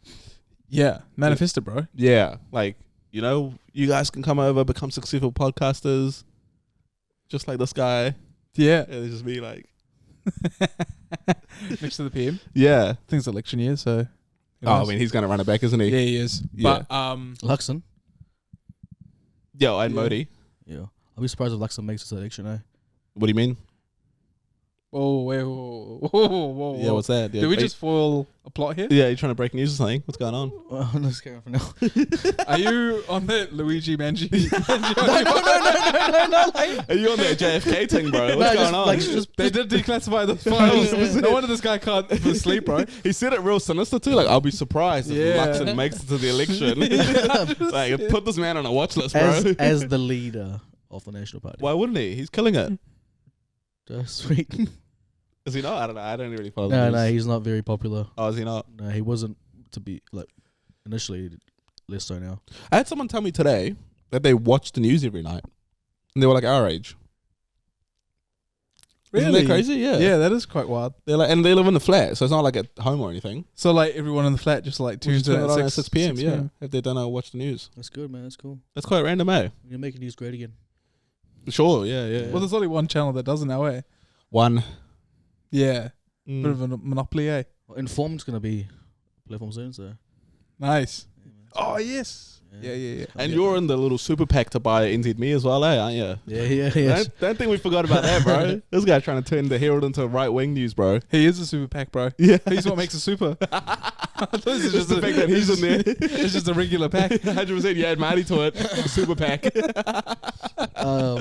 Yeah. Manifest it, bro. Yeah, like you know, you guys can come over, become successful podcasters, just like this guy. Yeah. And it's just me, like, Next to the PM. yeah. I think it's election year, so. who Oh, I knows? mean, he's gonna run it back, isn't he? Yeah, he is. Yeah. But Luxon. Yo, and Yeah. Modi. Yeah. I'll be surprised if Luxon makes this election, eh? What do you mean? whoa. Yeah, what's that? Yeah, Did we are just foil a plot here? you, yeah, you trying to break news or something? What's going on? Well, let's carry on for now. Are you on that Luigi Mangi? No. Like, Are you on that JFK thing, bro? What's no, going on? They did declassify the files. No wonder this guy can't sleep, bro. He said it real sinister too. Like, I'll be surprised if Yeah. Luxon makes it to the election. Like, put this man on a watch list, bro. as the leader of the National Party. Why wouldn't he? He's killing it. Sweet. Is he not? I don't know. I don't really follow. No, the no, news. he's not very popular. Oh, is he not? No, he wasn't to be like initially. Less so now. I had someone tell me today that they watch the news every night, and they were like our age. Isn't that crazy? Yeah. Yeah, that is quite wild. They're like, and they live in the flat, so it's not like at home or anything. So like everyone in the flat just like tunes in turn it at on 6 p.m. 6 Yeah, p.m. if they don't know watch the news. That's good, man. That's cool. That's quite random, eh? You're making news great again. Sure. Yeah. Well, there's only one channel that does it now, eh? One. Yeah. Mm. Bit of a monopoly, eh? Well, Informed's gonna be a platform soon, so. Nice. Yeah, man. Oh, yes. Yeah. And you're in the little super pack to buy NZME as well, eh? Aren't you? Yeah. Don't think we forgot about that, bro. This guy trying to turn the Herald into right wing news, bro. He is a super pack, bro. Yeah. He's what makes a super. This is Just the fact that he's in there. It's just a regular pack. 100%. You add Marty to it. Super pack. Well,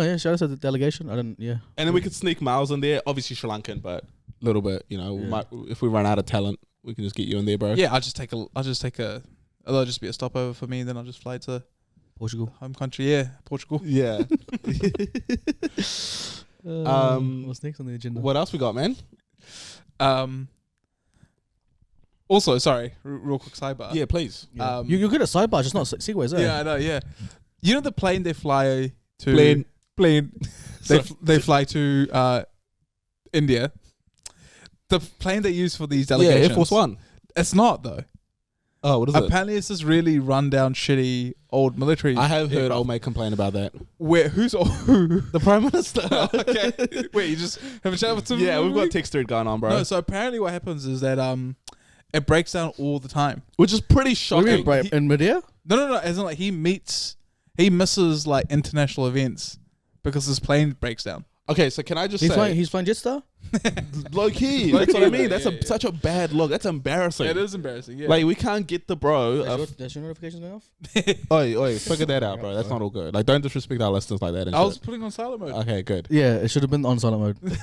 yeah. Shout out to the delegation. I didn't. Yeah. And then we could sneak Miles in there. Obviously Sri Lankan, but a little bit. You know, we might, if we run out of talent, we can just get you in there, bro. Yeah, I'll just take a. It'll just be a stopover for me. Then I'll just fly to Portugal. home country. Yeah, Portugal. Yeah. What's next on the agenda? What else we got, man? Also, sorry, real quick sidebar. Yeah, please. Yeah. You're good at sidebars, just not segways, eh? Yeah, I know. Yeah, you know the plane they fly to. Plane. They fly to India. The plane they use for these delegations. Yeah, Air Force One. It's not though. Oh, what is it? Apparently, it's this really rundown, shitty old military. I have heard aircraft. old mate complain about that. Where who's who? The Prime Minister. Okay, wait, you just have a chat with some. Yeah, we've got text thread going on, bro. No, so apparently what happens is that it breaks down all the time. Which is pretty What do you shocking. mean, in midair? No. As in like he misses like international events because his plane breaks down. Okay, so can I just He's say, flying Jetstar? low key. Low That's what I key, mean. bro. That's Yeah. such a bad look. That's embarrassing. It is embarrassing. Yeah. Like we can't get the bro. That's your notifications going off? Oi, figure that out, bro. That's not all good. Like, don't disrespect our listeners like that. And I was shit. putting on silent mode. Okay, good. Yeah, it should have been on silent mode.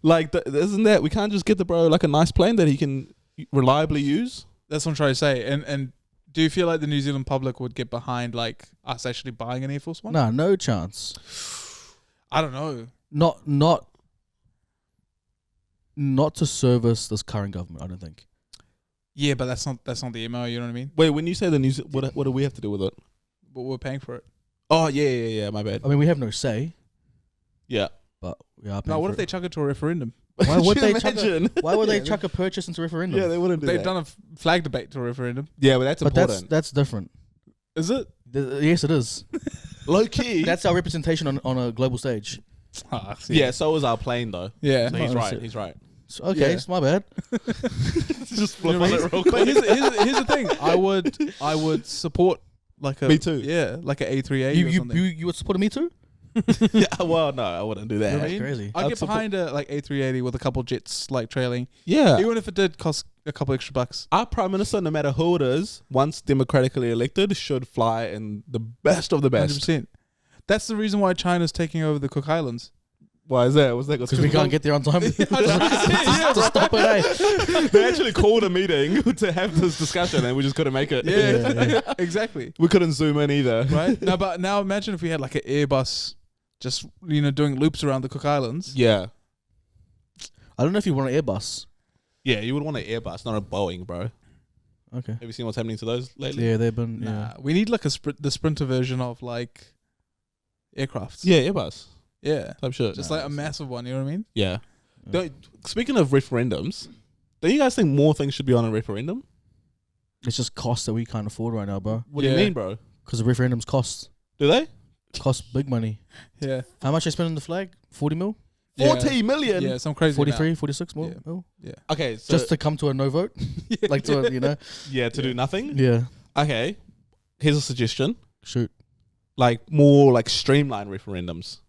Like, isn't that we can't just get the bro like a nice plane that he can reliably use? That's what I'm trying to say. And do you feel like the New Zealand public would get behind like us actually buying an Air Force One? Nah, no chance. I don't know. Not to service this current government, I don't think. Yeah, but that's not the MO. You know what I mean? Wait, when you say the news, what do we have to do with it? But we're paying for it. Oh yeah. My bad. I mean, we have no say, Yeah. but we are paying Now, what for if they it. chuck it to a referendum? Why would Could you they chuck imagine? Why would they chuck a purchase into referendum? Yeah, they wouldn't do They've that. done a flag debate to a referendum. Yeah, but that's but important. that's different. Is it? Yes, it is. Low key. That's our representation on a global stage. Yeah, so is our plane though. Yeah. So No, he's that's right. it. He's right. So, okay, Yeah. it's my bad. Just flip You know on what I it real But quick. here's the thing. I would support like a Me too. Yeah, like an A380 or something. You would support me too? Yeah, well, no, I wouldn't do that. You know what I That's mean? crazy. I'd I'd get support- behind a like A380 with a couple jets like trailing, Yeah. even if it did cost a couple extra bucks. Our Prime Minister, no matter who it is, once democratically elected, should fly in the best of the best. 100%. That's the reason why China's taking over the Cook Islands. Why is that? Was that Because we can't get there on time. Yeah, to stop it, eh? They actually called a meeting to have this discussion, and we just couldn't make it. Yeah, exactly. We couldn't zoom in either. Right now, but now imagine if we had like an Airbus, just doing loops around the Cook Islands. Yeah. I don't know if you want an Airbus. Yeah, you would want an Airbus, not a Boeing, bro. Okay. Have you seen what's happening to those lately? Yeah, they've been. Nah, we need like the Sprinter version of like aircrafts. Yeah, Airbus. Yeah, Type shit. just like a massive one. You know what I mean? Yeah. Yeah. Speaking of referendums, don't you guys think more things should be on a referendum? It's just costs that we can't afford right now, bro. What do you Yeah. mean, bro? Because the referendums cost Do they? big money. Yeah. How much they spend on the flag? 40 mil? 40 million? Yeah, some crazy. 43, 46 mil? Yeah. mil? Okay, so Just to come to a no vote? Yeah. Like to, yeah, to do nothing. Yeah. Okay, here's a suggestion: Shoot. like more like streamlined referendums.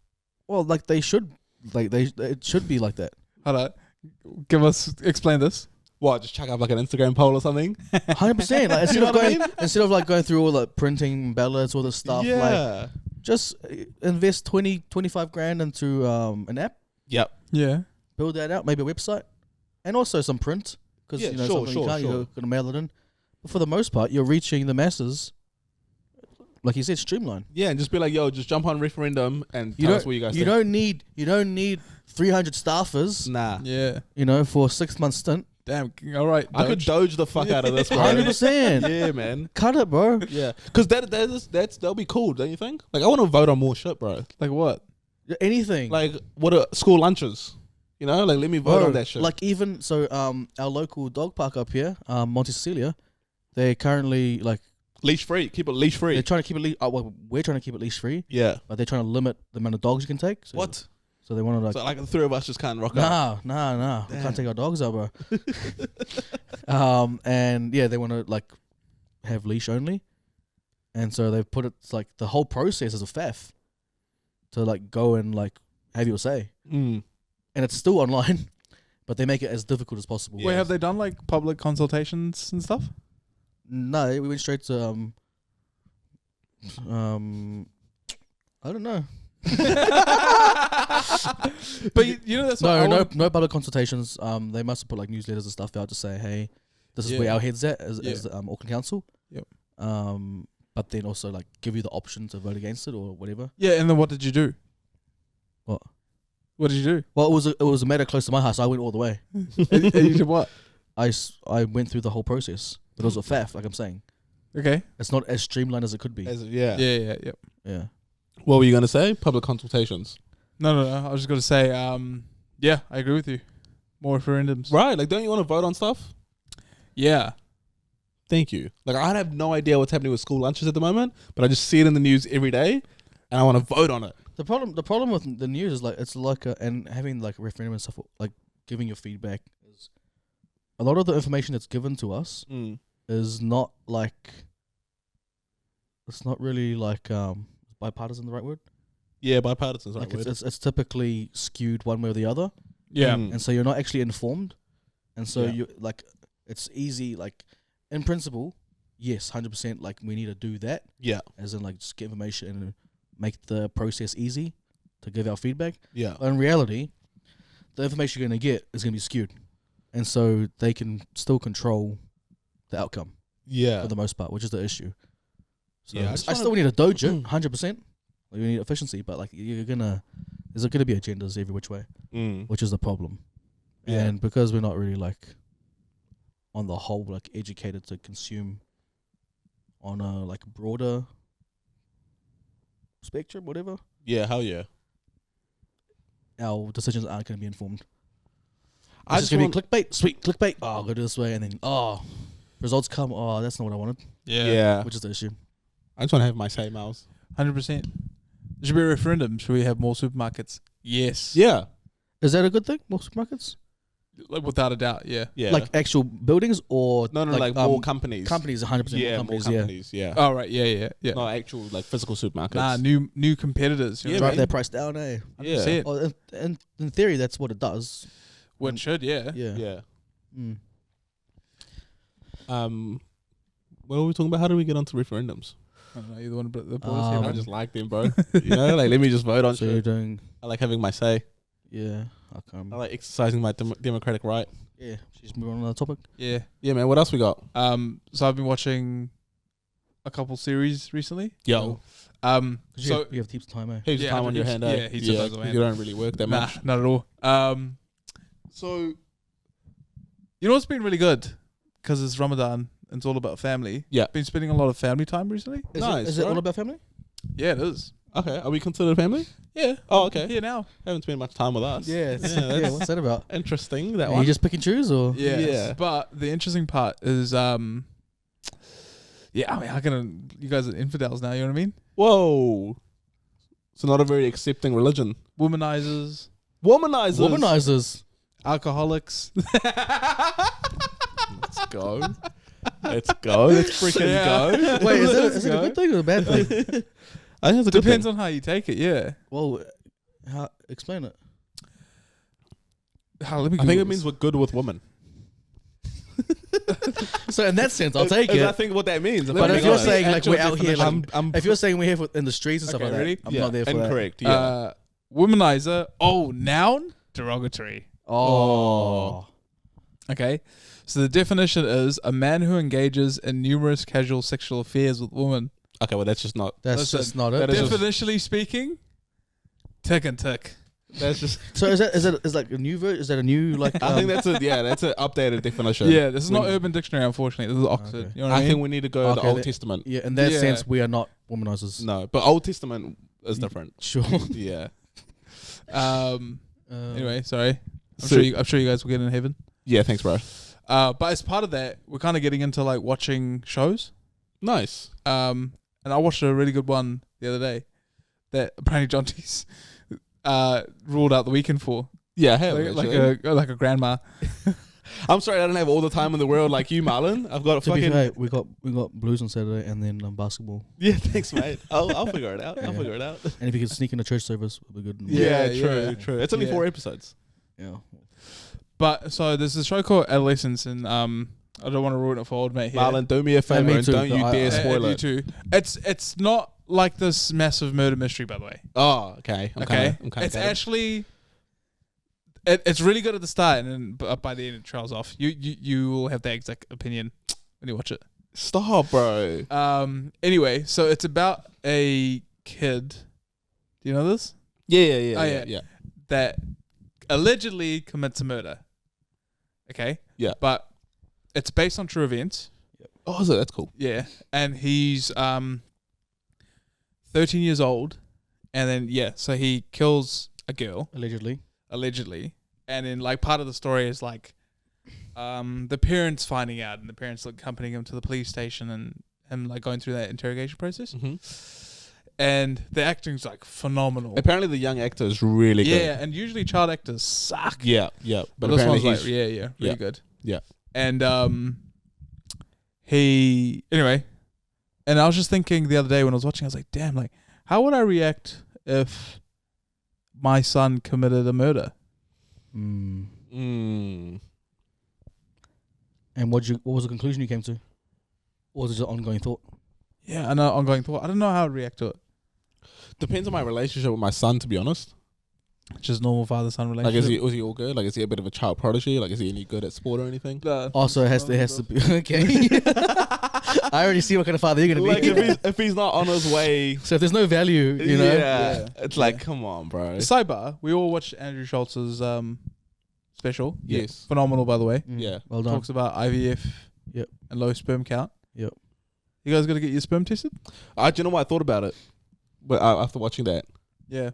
Well, like they should. It should be like that. Hold on. Explain this. What? Just chuck up like an Instagram poll or something? 100%. Like, You know what I mean? instead of like going through all the printing ballots, all the stuff, like Yeah. just invest 20, 25 grand into an app, Yep. Yeah. build that out, maybe a website, and also some print because Yeah, something sure, you can't, sure. you're gonna mail it in. But for the most part, you're reaching the masses like you said, streamline. Yeah, and just be like, yo, just jump on referendum and You tell us don't. what you guys You think. don't need 300 staffers. Nah. Yeah. You know, for a 6-month stint. Damn. All right. I could doge the fuck out of this, bro. 100%. Yeah, man. Cut it, bro. Yeah. Because that'll be cool, don't you think? Like, I want to vote on more shit, bro. Like what? Anything. Like, what are school lunches? You know, like, let me vote Bro, on that shit. Like even so, our local dog park up here, Monte Cecilia, they're currently like leash free. Keep it leash free. they're trying to keep it. Well, we're trying to keep it leash free, Yeah. but they're trying to limit the amount of dogs you can take. So, What? So they want to like. So, like, the three of us just can't rock out. Nah. We Damn. can't take our dogs out, bro. And yeah, they want to like have leash only, and so they've put it like the whole process is a faff to like go and like have your say, and it's still online, but they make it as difficult as possible. Yeah. Wait, have they done like public consultations and stuff? No, we went straight to I don't know. But you know that's what I want. No public consultations. They must have put like newsletters and stuff out to say, hey, this is where Yeah. our head's at as Yeah. the Auckland Council. Yep. But then also like give you the option to vote against it or whatever. Yeah, and then what did you do? What? What did you do? Well, it was a matter close to my house. So I went all the way. And you did what? I went through the whole process, but it was a faff. Like I'm saying, Okay. it's not as streamlined as it could be. Yeah. Yeah. Yeah. What were you going to say? Public consultations. No. I was just going to say, yeah, I agree with you. More referendums. Right. Like, don't you want to vote on stuff? Yeah. Thank you. Like, I have no idea what's happening with school lunches at the moment, but I just see it in the news every day, and I want to vote on it. The problem with the news is like it's like and having like a referendum and stuff like giving your feedback is a lot of the information that's given to us is not like it's not really like bipartisan the right word? Yeah, bipartisan is the Like right word. it's typically skewed one way or the other, Yeah. Mm. and so you're not actually informed, and so Yeah. you like it's easy like in principle, yes, 100% like we need to do that Yeah. as in like just get information and make the process easy to give our feedback. Yeah. But in reality, the information you're going to get is going to be skewed. And so they can still control the outcome Yeah. for the most part, which is the issue. So Yeah, I I just still need a doge it, 100%. Like, we need efficiency, but like there's going to be agendas every which way, which is the problem. Yeah. And because we're not really like on the whole like educated to consume on a like broader spectrum, whatever, Yeah, hell yeah. our decisions aren't going to be informed. I It's just going to be clickbait, sweet clickbait. Oh, I'll go this way, and then results come. Oh, that's not what I wanted. Yeah. Which is the issue. I just want to have my say, Miles. 100%. There should be a referendum. Should we have more supermarkets? Yes. Yeah. Is that a good thing? More supermarkets, Like, without a doubt, yeah. Yeah. like actual buildings, or no, like more companies. companies, 100% Yeah, more more companies. companies. Yeah. Oh, right, yeah. Not actual like physical supermarkets. Nah, new competitors. You Yeah, know? Drive man. their price down, eh? Yeah. 100%. Well, in theory, that's what it does. What should, yeah. Yeah. Yeah. Mm. What were we talking about? How do we get onto referendums? I don't know, you the one the boys here, I right? just like them, bro. You know, like let me just vote on So you're shit. doing, I like having my say. yeah. I can't I remember. like exercising my democratic right. Yeah. Just move on to the topic. Yeah. Yeah, man. What else we got? So I've been watching a couple series recently. Yo, So You have heaps of time, eh? heaps Yeah, of time on your heaps- hand. Eh? yeah, heaps of time on my 'cause hand. you don't really work that nah, much. not at all. So you know what's been really good because it's Ramadan and it's all about family. Yeah. Been spending a lot of family time recently. Nice, Is it all right? about family? Yeah, it is. Okay, are we considered family? Yeah. Oh, okay. Here now. Haven't spent much time with us. Yeah. that's What's that about? interesting. That You one. just pick and choose, or Yeah. Yeah. But the interesting part is, yeah, I mean, how can you guys are infidels now? You know what I mean? Whoa. So not a very accepting religion. Womanizers, Womanizers. womanizers. alcoholics. Let's go. Let's go. Let's freaking Yeah. go. Wait, Let's is it a go. good thing or a bad thing? I think it's a good Depends thing. on how you take it. Yeah. Well, how explain it? Let me I think Google it means we're good with women. So in that sense, I'll take Is it. I think what that means. But if you're saying like Actual we're out here, like, I'm if you're saying we're here in the streets and stuff Okay, like ready? that, I'm not there for incorrect. this. Yeah. Womanizer. Oh, noun derogatory. that. Oh, Okay. So the definition is a man who engages in numerous casual sexual affairs with women. Okay, well that's just not. That's Listen, just not it. that is just- Definitionally speaking, tick and tick. That's just. So is like a new version? Is that a new like? I think that's an updated definition. Yeah, this is not We- Urban Dictionary, unfortunately. This is Oxford. Okay. You know what I I mean? think we need to go to the Okay, Old then- Testament. Yeah, in that Yeah. sense, we are not womanizers. No, but Old Testament is different. Sure. Yeah. Anyway, sorry. I'm So- sure you guys will get in heaven. Yeah. Thanks, bro. But as part of that, we're kind of getting into like watching shows. Nice. And I watched a really good one the other day that apparently John T's ruled out the weekend for. Yeah, I have. Like a grandma. I'm sorry, I don't have all the time in the world like you, Marlon. I've got a To be fucking. fair, we got blues on Saturday and then basketball. Yeah, thanks, mate. I'll figure it out. I'll Yeah. figure it out. And if you can sneak in a church service, it'll be good. Yeah, true, true. It's only Yeah. 4 episodes. Yeah. But so there's a show called Adolescence, and I don't want to ruin it for old mate here. Marlon, do me a favor me and too, don't you but dare I- spoil You it. too. It's not like this massive murder mystery, by the way. Oh, okay. Okay, I'm kinda it's got it. actually. It's really good at the start, and then by the end it trails off. You will have the exact opinion when you watch it. Stop, bro. Anyway, so it's about a kid. Do you know this? Yeah. Oh, yeah. That allegedly commits a murder. Okay. Yeah. But it's based on true events. Oh, is it? That's cool. Yeah. And he's 13 years old, and then so he kills a girl allegedly, and then like part of the story is like the parents finding out, and the parents like accompanying him to the police station, and him like going through that interrogation process. Mm-hmm. And the acting's like phenomenal. Apparently, the young actor is really good. Yeah, and usually child actors suck. Yeah. But this apparently one's he's. like really yeah. good. Yeah. And anyway, and I was just thinking the other day when I was watching, I was like, damn, like how would I react if my son committed a murder? And what was the conclusion you came to? Or was it just an ongoing thought? Yeah, I know, ongoing thought. I don't know how I'd react to it. Depends on my relationship with my son, to be honest. Just normal father-son Like, relationship. was he all good? Like, is he a bit of a child prodigy? Like, is he any good at sport or anything? Also, it has to be okay. I already see what kind of father you're gonna Like, be. if he's not on his way, So if there's no value, you know, yeah, it's like, come on, bro. Sidebar, we all watched Andrew Schultz's special. Yes. Phenomenal, by the way. Yeah. Well done. Talks about IVF Yep. and low sperm count. Yep. You guys got to get your sperm tested? Do you know what I thought about it? But after watching that, Yeah.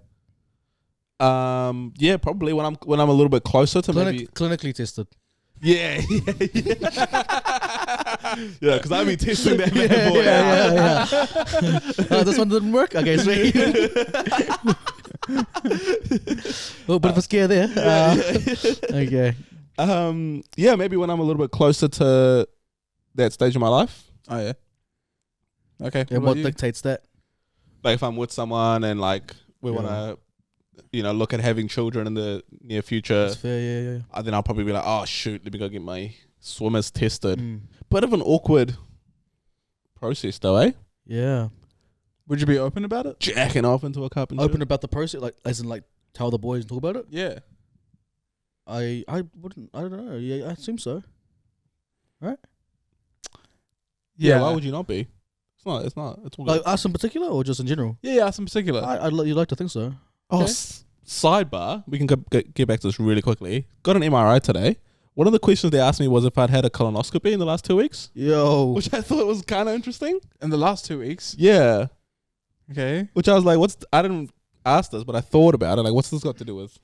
yeah, probably when I'm a little bit closer to maybe. Clinically tested. Yeah. Yeah, because I've been testing that bad boy out. Oh, this one didn't work. Okay, sweet. Little bit of a scare there. Okay. Yeah, maybe when I'm a little bit closer to that stage of my life. Oh, yeah. Okay. And what dictates that? Like if I'm with someone and like we want to, look at having children in the near future, That's fair. Yeah. then I'll probably be like, oh shoot, let me go get my swimmers tested. Mm. Bit of an awkward process though, eh? Yeah. Would you be open about it? Jacking off into a cup and Open shit. about the process, like as in like tell the boys and talk about it. Yeah. I wouldn't. I don't know. Yeah, I assume so. Yeah, why would you not be? It's not. It's all good. Like us in particular, or just in general? Yeah, us in particular. You'd like to think so. Oh, Okay. Sidebar. We can get back to this really quickly. Got an MRI today. One of the questions they asked me was if I'd had a colonoscopy in the last 2 weeks, Yo. which I thought was kind of interesting. in the last 2 weeks. Yeah. Okay. Which I was like, I didn't ask this, but I thought about it. Like, what's this got to do with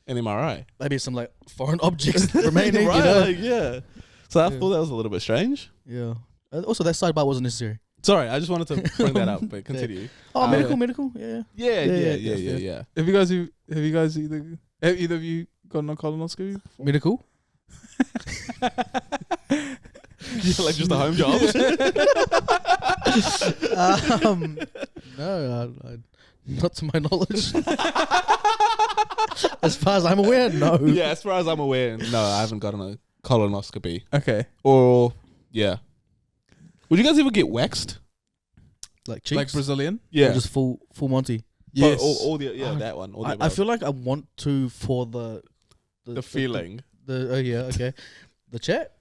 an MRI? Maybe some like foreign objects remaining. Right? You know? Like, yeah. So I thought that was a little bit strange. Yeah. Also, that sidebar wasn't necessary. Sorry, I just wanted to bring that up, but continue. Oh, Yeah. medical. Yeah. Yeah. Have you guys either of you gotten a colonoscopy before? Medical. Yeah, like just a home job. No, not to my knowledge. As far as I'm aware, no. Yeah, as far as I'm aware, no, I haven't gotten a colonoscopy. Okay. Or, yeah. Would you guys ever get waxed? Like cheeks. Like Brazilian? Yeah. Or just full Monty. But all the, that one. All the I above. feel like I want to for the feeling. The yeah, okay. The chat.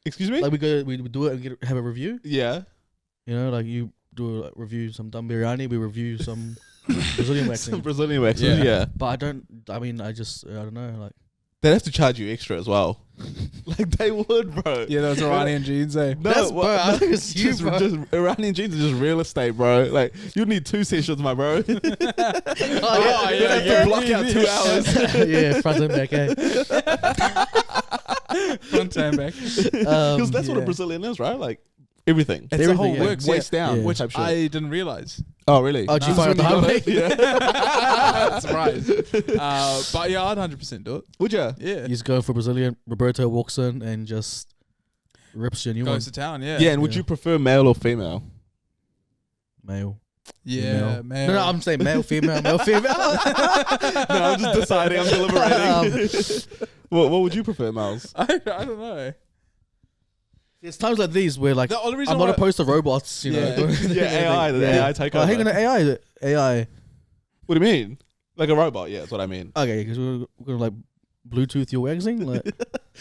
Excuse me? Like we do it and have a review. Yeah. You know, like you do a review some dum biryani. We review some Brazilian waxing. Some Brazilian waxing, Yeah. yeah. But I don't know. Like, They'd have to charge you extra as well. Like they would, bro. Yeah, those Iranian jeans, eh? No, That's bro. I think it's you, just, bro. just Iranian jeans is just real estate, bro. Like you need 2 sessions, my bro. Oh, You have to block out 2 hours. yeah, front and back. Eh? Front and back. Because that's what a yeah. Brazilian is, right? Like everything. It's a Everything, whole yeah. works, Waist down, Yeah. which type shit. I didn't realize. Oh, really? Oh, did you Nah. find out the hard way? Yeah. Surprise. But yeah, I'd 100% do it. Would you? Yeah. You just go for Brazilian. Roberto walks in and just rips you a new one. Goes to town, yeah. Yeah, and would Yeah. you prefer male or female? Male. Yeah, Male. man. No, I'm saying male, female, male, female. No, I'm just deciding. I'm deliberating. what would you prefer, Miles? I don't know. There's times like these where like The only reason I'm not why- opposed to robots, you know. Yeah. doing Yeah, AI, the AI take I think over. an AI. What do you mean? Like a robot? Yeah, that's what I mean. Okay, because we're gonna like Bluetooth your waxing. Like,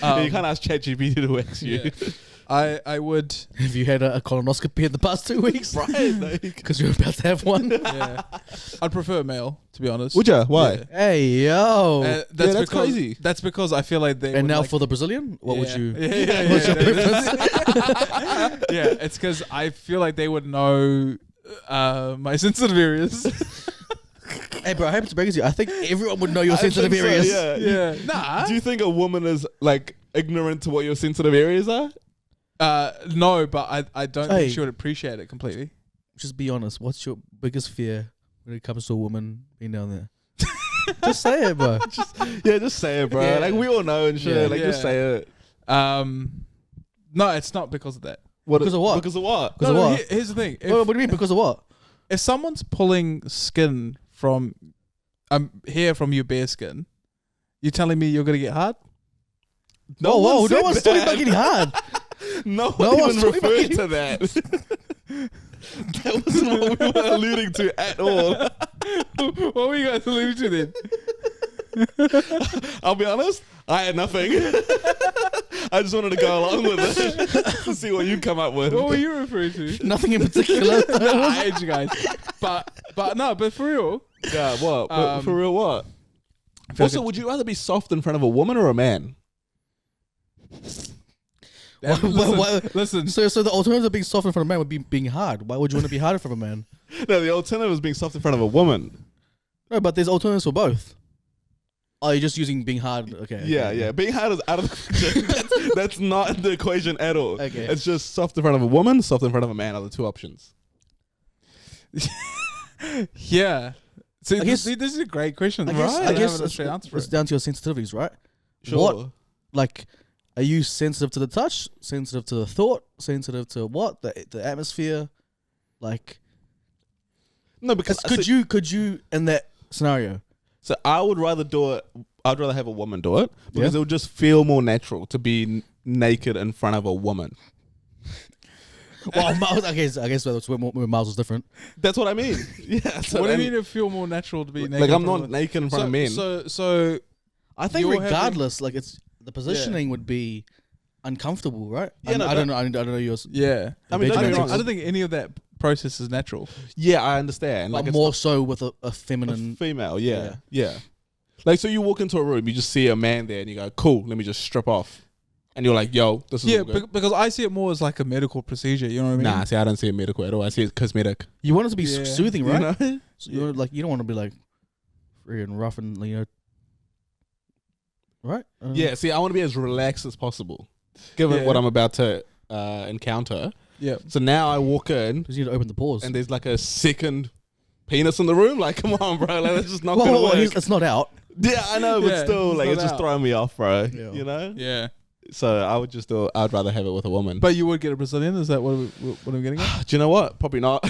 Yeah, you can't ask ChatGPT to wax you. Yeah. I would. have you had a colonoscopy in the past 2 weeks? Right? Because you're about to have one. Yeah. I'd prefer male, to be honest. Would you? Why? Yeah. Hey yo. That's that's because, crazy. That's because I feel like they. And would now like, for the Brazilian, what would Yeah. you? Yeah, What's your yeah, it's because I feel like they would know my sensitive areas. Hey bro, I hate to break it to you. I think everyone would know your I sensitive think so, areas. yeah. Yeah. Nah. Do you think a woman is like ignorant to what your sensitive areas are? No, but I don't Hey. think she would appreciate it completely. Just be honest. What's your biggest fear when it comes to a woman being down there? Just say it, bro. Yeah, just say it, bro. Yeah. Like we all know and shit. Yeah. Like just Yeah. say it. No, it's not because of that. Because of what? Because of what? Because of what? Here's the thing. What do you mean? Because of what? If someone's pulling skin from hair from your bare skin, you telling me you're gonna get hard? No whoa, one no said one's that. talking about getting hard. No No one one's even talking about referred getting- to that. That wasn't what we were alluding to at all. What were you guys alluding to then? I'll be honest, I had nothing. I just wanted to go along with it to see what you come up with. What were you referring to? Nothing in particular. Nah, I hate you guys. But for real. Yeah, what? But for real, what? feel Also, like would you rather be soft in front of a woman or a man? Listen. So the alternative of being soft in front of a man would be being hard. Why would you want to be hard in front of a man? No, the alternative is being soft in front of a woman. No, but there's alternatives for both. Oh, you're just using being hard. Okay. Yeah. Being hard is out of the question. That's not the equation at all. Okay. It's just soft in front of a woman, soft in front of a man are the 2 options. Yeah. See, I guess- this is a great question, I right? guess, I I don't guess have a straight answer for it's it. down to your sensitivities, right? Sure. What? Like, are you sensitive to the touch? Sensitive to the thought? Sensitive to what? The atmosphere? Like, No, because could you in that scenario? So I would rather do it. I'd rather have a woman do it because Yeah. it would just feel more natural to be naked in front of a woman. Well, Miles, I guess that's where Miles was different. That's what I mean. Yeah. So What do you and- mean it feel more natural to be naked? Like I'm in front not of naked in front of men. So I think You're having- regardless, like it's the positioning would be uncomfortable, right? Yeah, no, I don't know. I don't know yours. yeah. I mean, don't I get me don't, wrong. I don't think any of that process is natural. yeah, I understand. But Like it's more so with a a feminine. female. Yeah. Like so, you walk into a room, you just see a man there, and you go, "Cool, let me just strip off," and you're like, "Yo, this is Yeah, all good." because I see it more as like a medical procedure. You know what I mean? Nah, see, I don't see it medical at all. I see it cosmetic. You want it to be Yeah. soothing, You right? know? So you're like you don't want to be like freaking rough and right? Yeah. See, I want to be as relaxed as possible, given Yeah. what I'm about to encounter. Yeah. So now I walk in, Because you need to open the pores. and there's like a second penis in the room. Like, come on, bro. Like, that's just not gonna well, work. it's not out. Yeah, I know, but Yeah, still, it's like, not it's just out. throwing me off, bro. Yeah. You know? Yeah. So I would just do. I'd rather have it with a woman. But you would get a Brazilian? Is that what I'm getting at? do you know what? Probably not.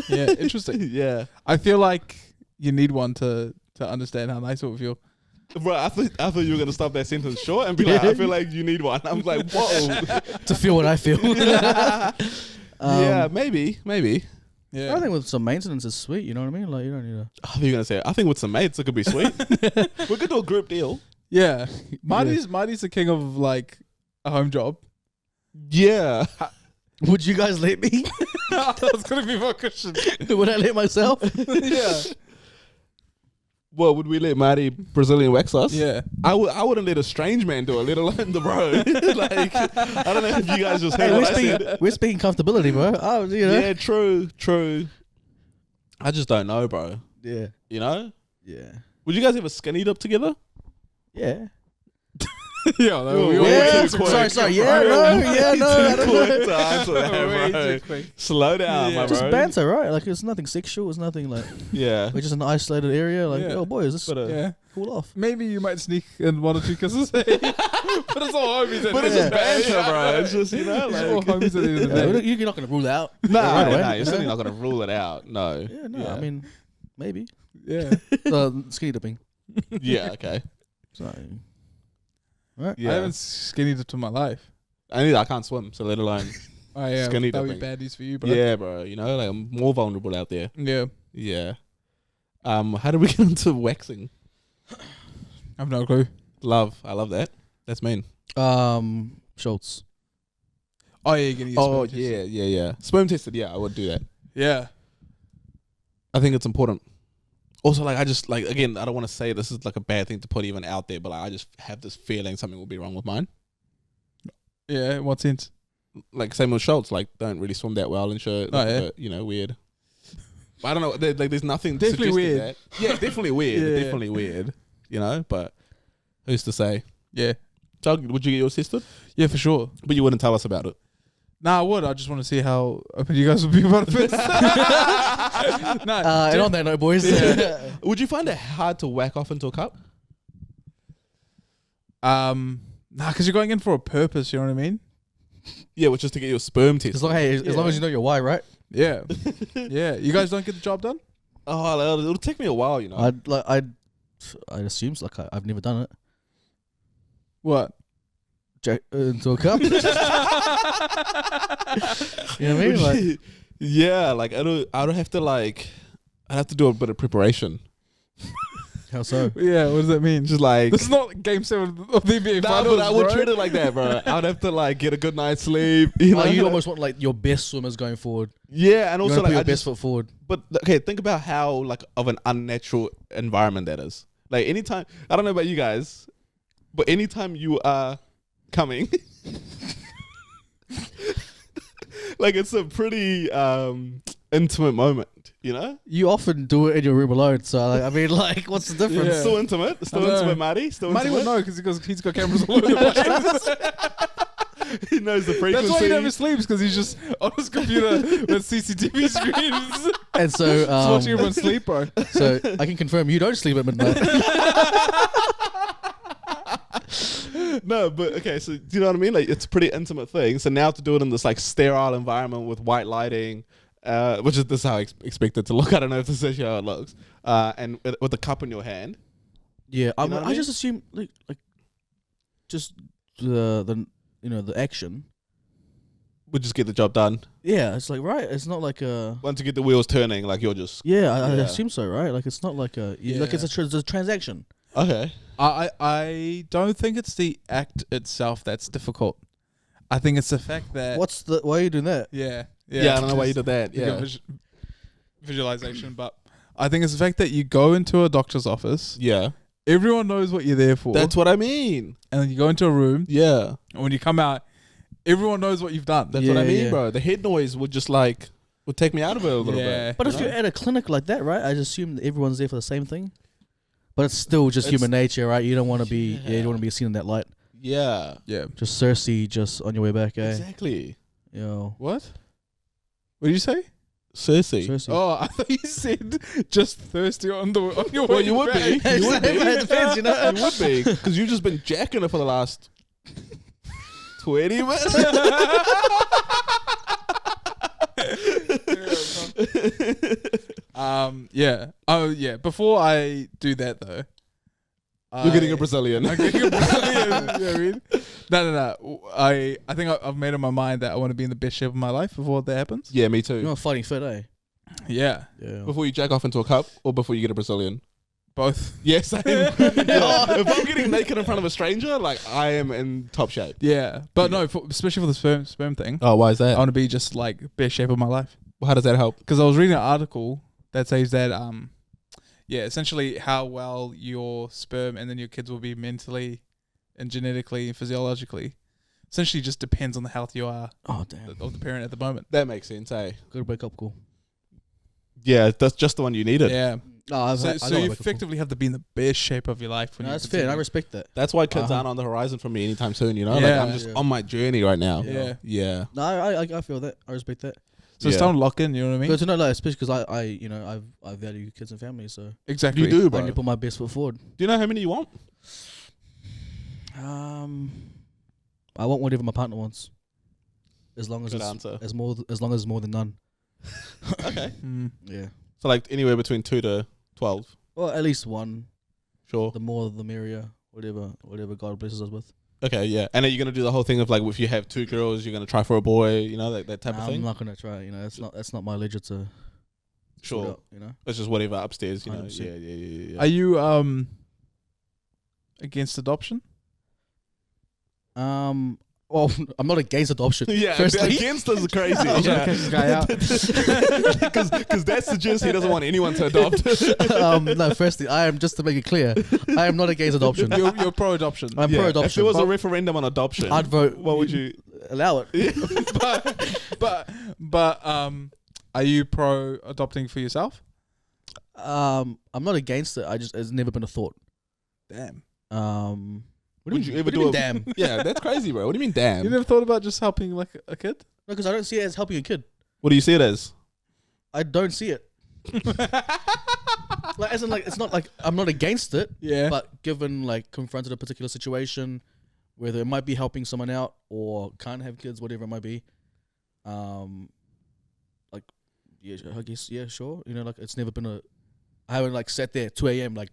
Yeah, interesting. Yeah, I feel like you need one to understand how nice it would feel. bro. I thought you were gonna stop that sentence short and be like, I feel like you need one. I'm like, whoa. To feel what I feel. Yeah, maybe. Yeah. I think with some maintenance is sweet. You know what I mean? Like you don't need to. I thought you were gonna say. I think with some mates it could be sweet. We could do a group deal. Yeah. Marty's the king of like a home job. Yeah. Would you guys let me? That's gonna be my question. Would I let myself? Yeah. Well, would we let Marty Brazilian wax us? Yeah. I wouldn't let a strange man do it, let alone the bro. Like, I don't know if you guys just heard Hey, what I said. we're speaking comfortability, bro. Oh, you know. Yeah, true. I just don't know, bro. Yeah. You know? Yeah. Would you guys ever skinnied up together? Yeah. Yeah. Yeah. Sorry. Yeah, no. I don't Quick know. to answer that, Way bro. too quick. Slow down, Yeah. my Just bro. banter, right? Like it's nothing sexual. It's nothing like Yeah. we're just an isolated area. Like, Yeah. oh boy, is this But, Yeah. cool off? Maybe you might sneak in 1 or 2 kisses. But it's all homies. But it's just Yeah. banter, bro. It's just, you know, It's all like... homies at the end of the day. You're not gonna rule it out. Nah, right away. nah, you're certainly not going to rule it out. No. Yeah, no. I mean, maybe. Yeah. Skinny dipping. Yeah, okay. So, right. Yeah. I haven't skinny dipped in my life. I can't swim, so let alone... Oh yeah. Skinny That'd be dipping. bad news for you, bro. Yeah, bro. You know, like I'm more vulnerable out there. Yeah. Yeah. How did we get into waxing? I've no clue. I love that. That's mean. Schultz. Oh yeah, you're getting your Oh, sperm tested. yeah. Sperm tested, yeah, I would do that. Yeah. I think it's important. Also, like, I just, like, again, I don't want to say this is like a bad thing to put even out there, but like, I just have this feeling something will be wrong with mine. Yeah. In what sense? Like, same with Schultz, like, don't really swim that well and shit. Oh, Like, yeah? but, you know, weird. I don't know, there's nothing Definitely suggesting weird. that. Yeah, definitely weird. Yeah. Definitely weird. You know, but who's to say? Yeah. So, would you get yours tested? Yeah, for sure. But you wouldn't tell us about it. Nah, I would. I just want to see how open you guys would be about it first. Nah. And on that note, boys. Would you find it hard to whack off into a cup? Nah, because you're going in for a purpose. You know what I mean? Yeah, which is to get your sperm tested. as long as you know your why, right? Yeah. Yeah. You guys don't get the job done? Oh, it'll take me a while, you know. I'd assume so, like I've never done it. What? Jack into a cup. You know what I mean? Like, yeah, like I don't have to I'd have to do a bit of preparation. how so? Yeah. What does that mean? Just like This is not Game 7 of the NBA nah, Finals, but I would bro. treat it like that, bro. I'd have to like get a good night's sleep. You know, You almost want like your best swimmers going forward. yeah, and You also want to put like your I best just, foot forward. but okay, think about how like of an unnatural environment that is. Like anytime, I don't know about you guys, but anytime you are coming, like it's a pretty intimate moment, you know? You often do it in your room alone, so like, I mean, like, what's the difference? Yeah. Still intimate, I know. Marty. Still Matty would intimate. know because he's got cameras all over the place. He knows the frequency. That's why he never sleeps, because he's just on his computer with CCTV screens. And so, He's watching everyone sleep, bro. so I can confirm you don't sleep at midnight. No, but okay, so do you know what I mean? Like it's a pretty intimate thing. So now to do it in this like sterile environment with white lighting, which is this is how I expect it to look. I don't know if this is actually how it looks. And with a cup in your hand. Yeah, know what I I mean? just assume like just the the action. Would just get the job done. Yeah, it's like right. It's not like a. Once you get the wheels turning, like you're just Yeah, I Yeah. assume so, right? Like it's not like a like it's a transaction. okay. I don't think it's the act itself that's difficult. I think it's the fact that Why are you doing that? yeah Yeah, I don't know why you did that. You get Yeah, visualization, but I think it's the fact that you go into a doctor's office, yeah. everyone knows what you're there for, That's what I mean. and then you go into a room, Yeah, and when you come out, everyone knows what you've done. that's what I Yeah, mean, yeah. bro. The head noise would just would take me out of it a little bit. But you if know? you're at a clinic like that, right? I just assume that everyone's there for the same thing. But it's still just It's- human nature, right? You don't want to be, Yeah. you don't want to be seen in that light. Yeah, Yeah. Just Cersei, just on your way back, eh? exactly. Yo, What? What did you say? Cersei. Cersei. Oh, I thought you said just thirsty on your Well, way you would be. back. You would be. It depends, you know? You would be, because you've just been jacking it for the last 20 minutes. Yeah. Oh, yeah. Before I do that though, You're getting a Brazilian. I'm getting a Brazilian. You know what I mean? No. I think I've made up my mind that I want to be in the best shape of my life before that happens. Yeah, me You're too. not fighting fit, eh? Yeah. Yeah. Before you jack off into a cup or before you get a Brazilian? Both. Yes, I am. Yeah. If I'm getting naked in front of a stranger, like I am in top shape. Yeah, but no, especially for the sperm thing. Oh, why is I that? want to be just like best shape of my life. How does that help? Because I was reading an article that says that essentially how well your sperm and then your kids will be mentally and genetically and physiologically essentially just depends on the health you are Oh damn! of the parent at the moment. That makes sense, eh? Got to wake up call. Yeah, that's just the one you needed. Yeah. No, So you effectively have to be in the best shape of your life. When No, you that's fair. And I respect that. That's why kids Uh-huh. aren't on the horizon for me anytime soon. You know, like Yeah. I'm just Yeah. on my journey right now. Yeah. Yeah. No, I feel that. I respect that. So it's Yeah. time to lock in. You know what I mean? Good to know, like, especially because I value kids and family, so Exactly. You do, I bro. need to put my best foot forward. Do you know how many you want? I want whatever my partner wants, as long as Good it's answer. as long as it's more than none. Okay. Yeah. So like anywhere between 2 to 12. Well, at least one. Sure. The more, the merrier. Whatever God blesses us with. Okay, yeah. And are you gonna do the whole thing of like if you have 2 girls, you're gonna try for a boy, you know, that type of I'm thing? not gonna try. That's not my ledger to. sort Sure. out, It's just whatever upstairs, you know. 100%. Yeah. Are you against adoption? Well, I'm not against adoption. Yeah, Firstly, against is crazy. I was gonna catch this guy out. Because that suggests he doesn't want anyone to adopt. no. Firstly, I am just to make it clear. I am not against adoption. You're pro adoption. I'm Yeah. pro If adoption. there was a but referendum on adoption, I'd vote. what would you? Allow it? but are you pro adopting for yourself? I'm not against it. It's never been a thought. Damn. Would you ever what do mean, a damn? Yeah, that's crazy, bro. What do you mean, damn? You never thought about just helping like a kid? No, because I don't see it as helping a kid. What do you see it as? I don't see it. Like, as in, like, it's not like I'm not against it. Yeah. But given like confronted a particular situation, whether it might be helping someone out or can't have kids, whatever it might be, like, yeah, I guess, yeah, sure. Like it's never been I haven't like sat there at 2 a.m. like,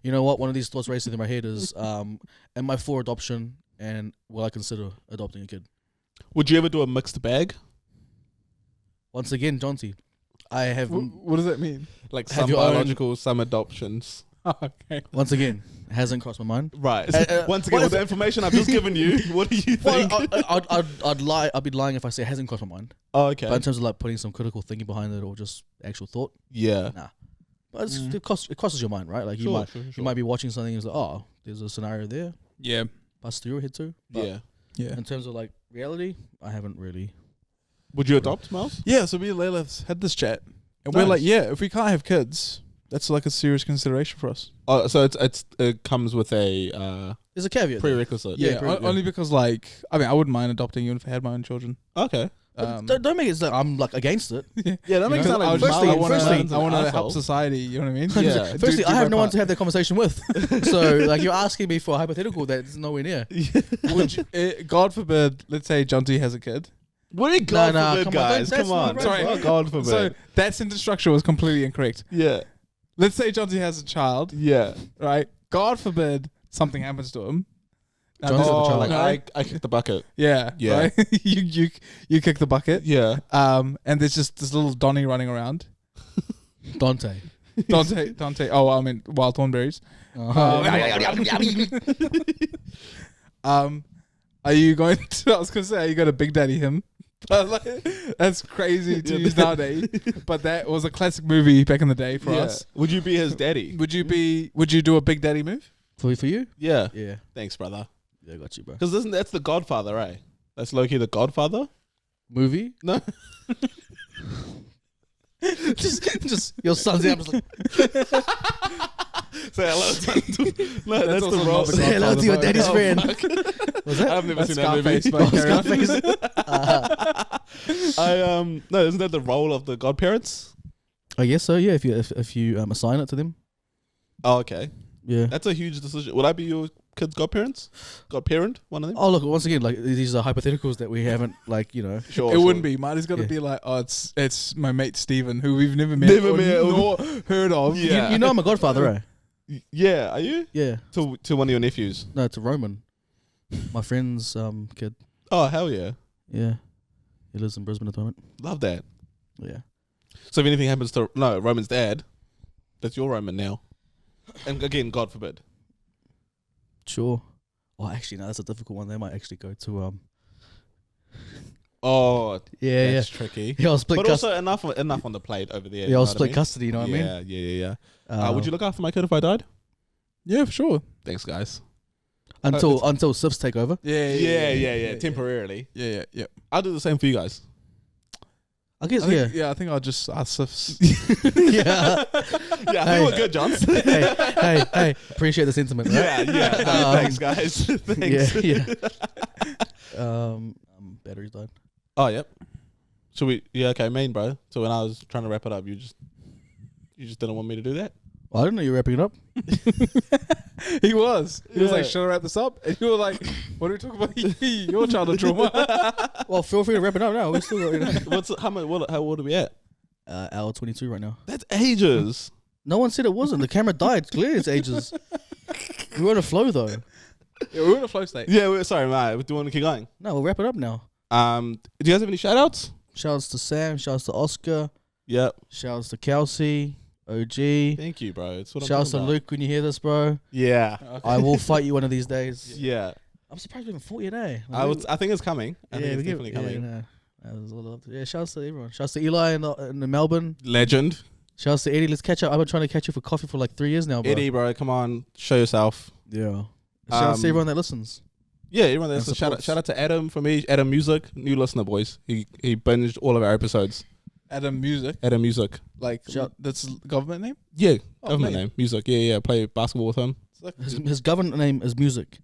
you know what? One of these thoughts racing in my head is, am I for adoption and will I consider adopting a kid? Would you ever do a mixed bag? Once again, Jonty, I have What does that mean? Like Have some your own- biological, some adoptions. Okay. once again hasn't crossed my mind. Right. Once what again, is with the information I've just given you, what do you think? Well, I'd lie. I'd be lying if I say it hasn't crossed my mind. Oh, okay. But in terms of like putting some critical thinking behind it or just actual thought, Yeah. nah. But it crosses your mind, right? Like Sure. you might be watching something and it's like, oh, there's a scenario there. Yeah. Pass through your head too. But Yeah. Yeah. in terms of like reality, I haven't really. Would you adopt, Miles? Yeah, so me and Layla had this chat. And we're Nice. like, yeah, if we can't have kids, that's like a serious consideration for us. Oh, so it comes with a There's a caveat. there. prerequisite. Yeah, only because like, I mean, I wouldn't mind adopting even if I had my own children. Okay. Don't make it like I'm like against it. Yeah, that makes know, sense. I Like, was- Miles I Miles wanna- is I an want to asshole. help society. You know what I mean? Yeah. Firstly, I do have my no one part. to have that conversation with. So like you're asking me for a hypothetical that's nowhere near. Would you, God forbid, let's say Jonty has a kid. What do you God No, forbid, come on, guys? that's Come not on. right. Sorry. Oh, God forbid. So that sentence structure was completely incorrect. yeah. Let's say Jonty has a child, Yeah. right? God forbid something happens to him. Now, Jonty's this- got the child. Like no? I kicked the bucket. Yeah. Yeah. Right? you kick the bucket. Yeah. And there's just this little Donny running around. Dante. Dante. Oh, I mean wild thornberries. Are you going to? I was gonna say, are you going to Big Daddy him? But like, that's crazy to use nowadays. But that was a classic movie back in the day for Yeah. us. Would you be his daddy? Would you do a Big Daddy move? For you? Yeah. Yeah. Thanks, brother. Yeah, I got you, bro. Because that's the Godfather, right? That's Loki, the Godfather. Movie? No. just your son's out. Just like, Say hello. No, that's also the role. not the say hello to your daddy's Oh, friend. fuck. Was that? I've never That's seen that movie. Scarface, but carry on. Scarface. No, isn't that the role of the godparents? I guess so. Yeah, if you assign it to them. Oh, okay. Yeah. That's a huge decision. Would I be your kid's godparents? Godparent? One of them? Oh look, once again, like these are hypotheticals that we haven't Sure. It wouldn't be. Marty's got to Yeah. be like, oh, it's my mate Steven, who we've never met, Never or met. nor heard of. Yeah. You know I'm a godfather, right? Yeah, are you? Yeah. To one of your nephews? No, to Roman, my friend's kid. Oh, hell yeah. Yeah. He lives in Brisbane at the moment. Love that. Yeah. So if anything happens to Roman's dad, that's your Roman now. And again, God forbid. Sure. Oh, actually, no, that's a difficult one. They might actually go to Oh, Yeah, that's tricky. yeah. I'll split. But also enough on the plate over there. Yeah, you know I'll what I split mean? custody. You know what I mean? Yeah. Would you look after my kid if I died? Yeah, for sure. Thanks, guys. until Sifs take over? Yeah. Temporarily. Yeah. I'll do the same for you guys. I guess. I think I'll just ask if Yeah. Yeah, I think we're good, John. hey. Appreciate the sentiment. Right? Yeah. No, thanks, guys. Thanks. Yeah. Batteries died. Oh, yep. Should we? Yeah, okay, main, bro. So when I was trying to wrap it up, you just didn't want me to do that? Well, I didn't know you were wrapping it up. he was. He was like, Yeah. should I wrap this up? And you were like, what are we talking about? Your childhood trauma. Well, feel free to wrap it up now. We still got How old are we at? hour 22 right now. That's ages. No one said it wasn't. The camera died. Clearly, it's ages. We were on a flow though. Yeah, we're in a flow state. Yeah, sorry, mate. Do you want to keep going? No, we'll wrap it up now. Do you guys have any shout outs? Shouts to Sam. Shouts to Oscar. Yep. Shouts to Kelsey. OG. Thank you, bro. It's what I'm Shouts to talking about. Luke when you hear this, bro. Yeah. Okay. I will fight you one of these days. Yeah. I'm surprised we haven't fought yet, eh? I think it's coming. I think it's we definitely coming. There's a lot of, shouts to everyone. Shouts to Eli in the Melbourne. Legend. Shouts to Eddie. Let's catch up. I've been trying to catch you for coffee for like 3 years now, bro. Eddie, bro, come on. Show yourself. Yeah. Shouts to everyone that listens. Yeah, everyone that's And shout supports. out to Adam from me. Adam Music, new listener, boys. He binged all of our episodes. Adam Music. Adam Music. Like, that's the government name? Yeah, Oh, government mate. name. Music. Yeah. Play basketball with him. It's like, His government name is Music.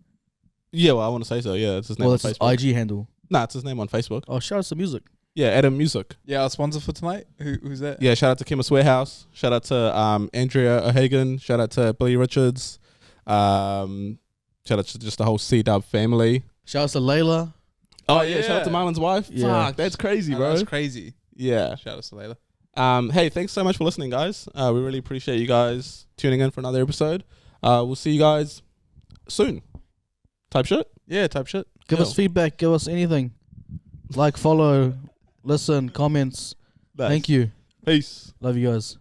Yeah, well, I want to say so. Yeah, it's his name Well, on that's his Facebook. IG handle. Nah, it's his name on Facebook. Oh, shouts to Music. Yeah, Adam Music. yeah, our sponsor for tonight. Who's that? Yeah, shout out to Kim's Warehouse. Shout out to Andrea O'Hagan. Shout out to Billy Richards. Shout out to just the whole C-Dub family. Shouts to Layla. Oh, yeah. Shout out yeah. to Marlon's wife. Yeah. Fuck, that's crazy, Oh, bro. that's crazy. Yeah. Shout out to later. Hey, thanks so much for listening, guys. We really appreciate you guys tuning in for another episode. We'll see you guys soon. Type shit. Yeah, type shit. Give us feedback. Give us anything. Like, follow, listen, comments. Thank you. Peace. Love you guys.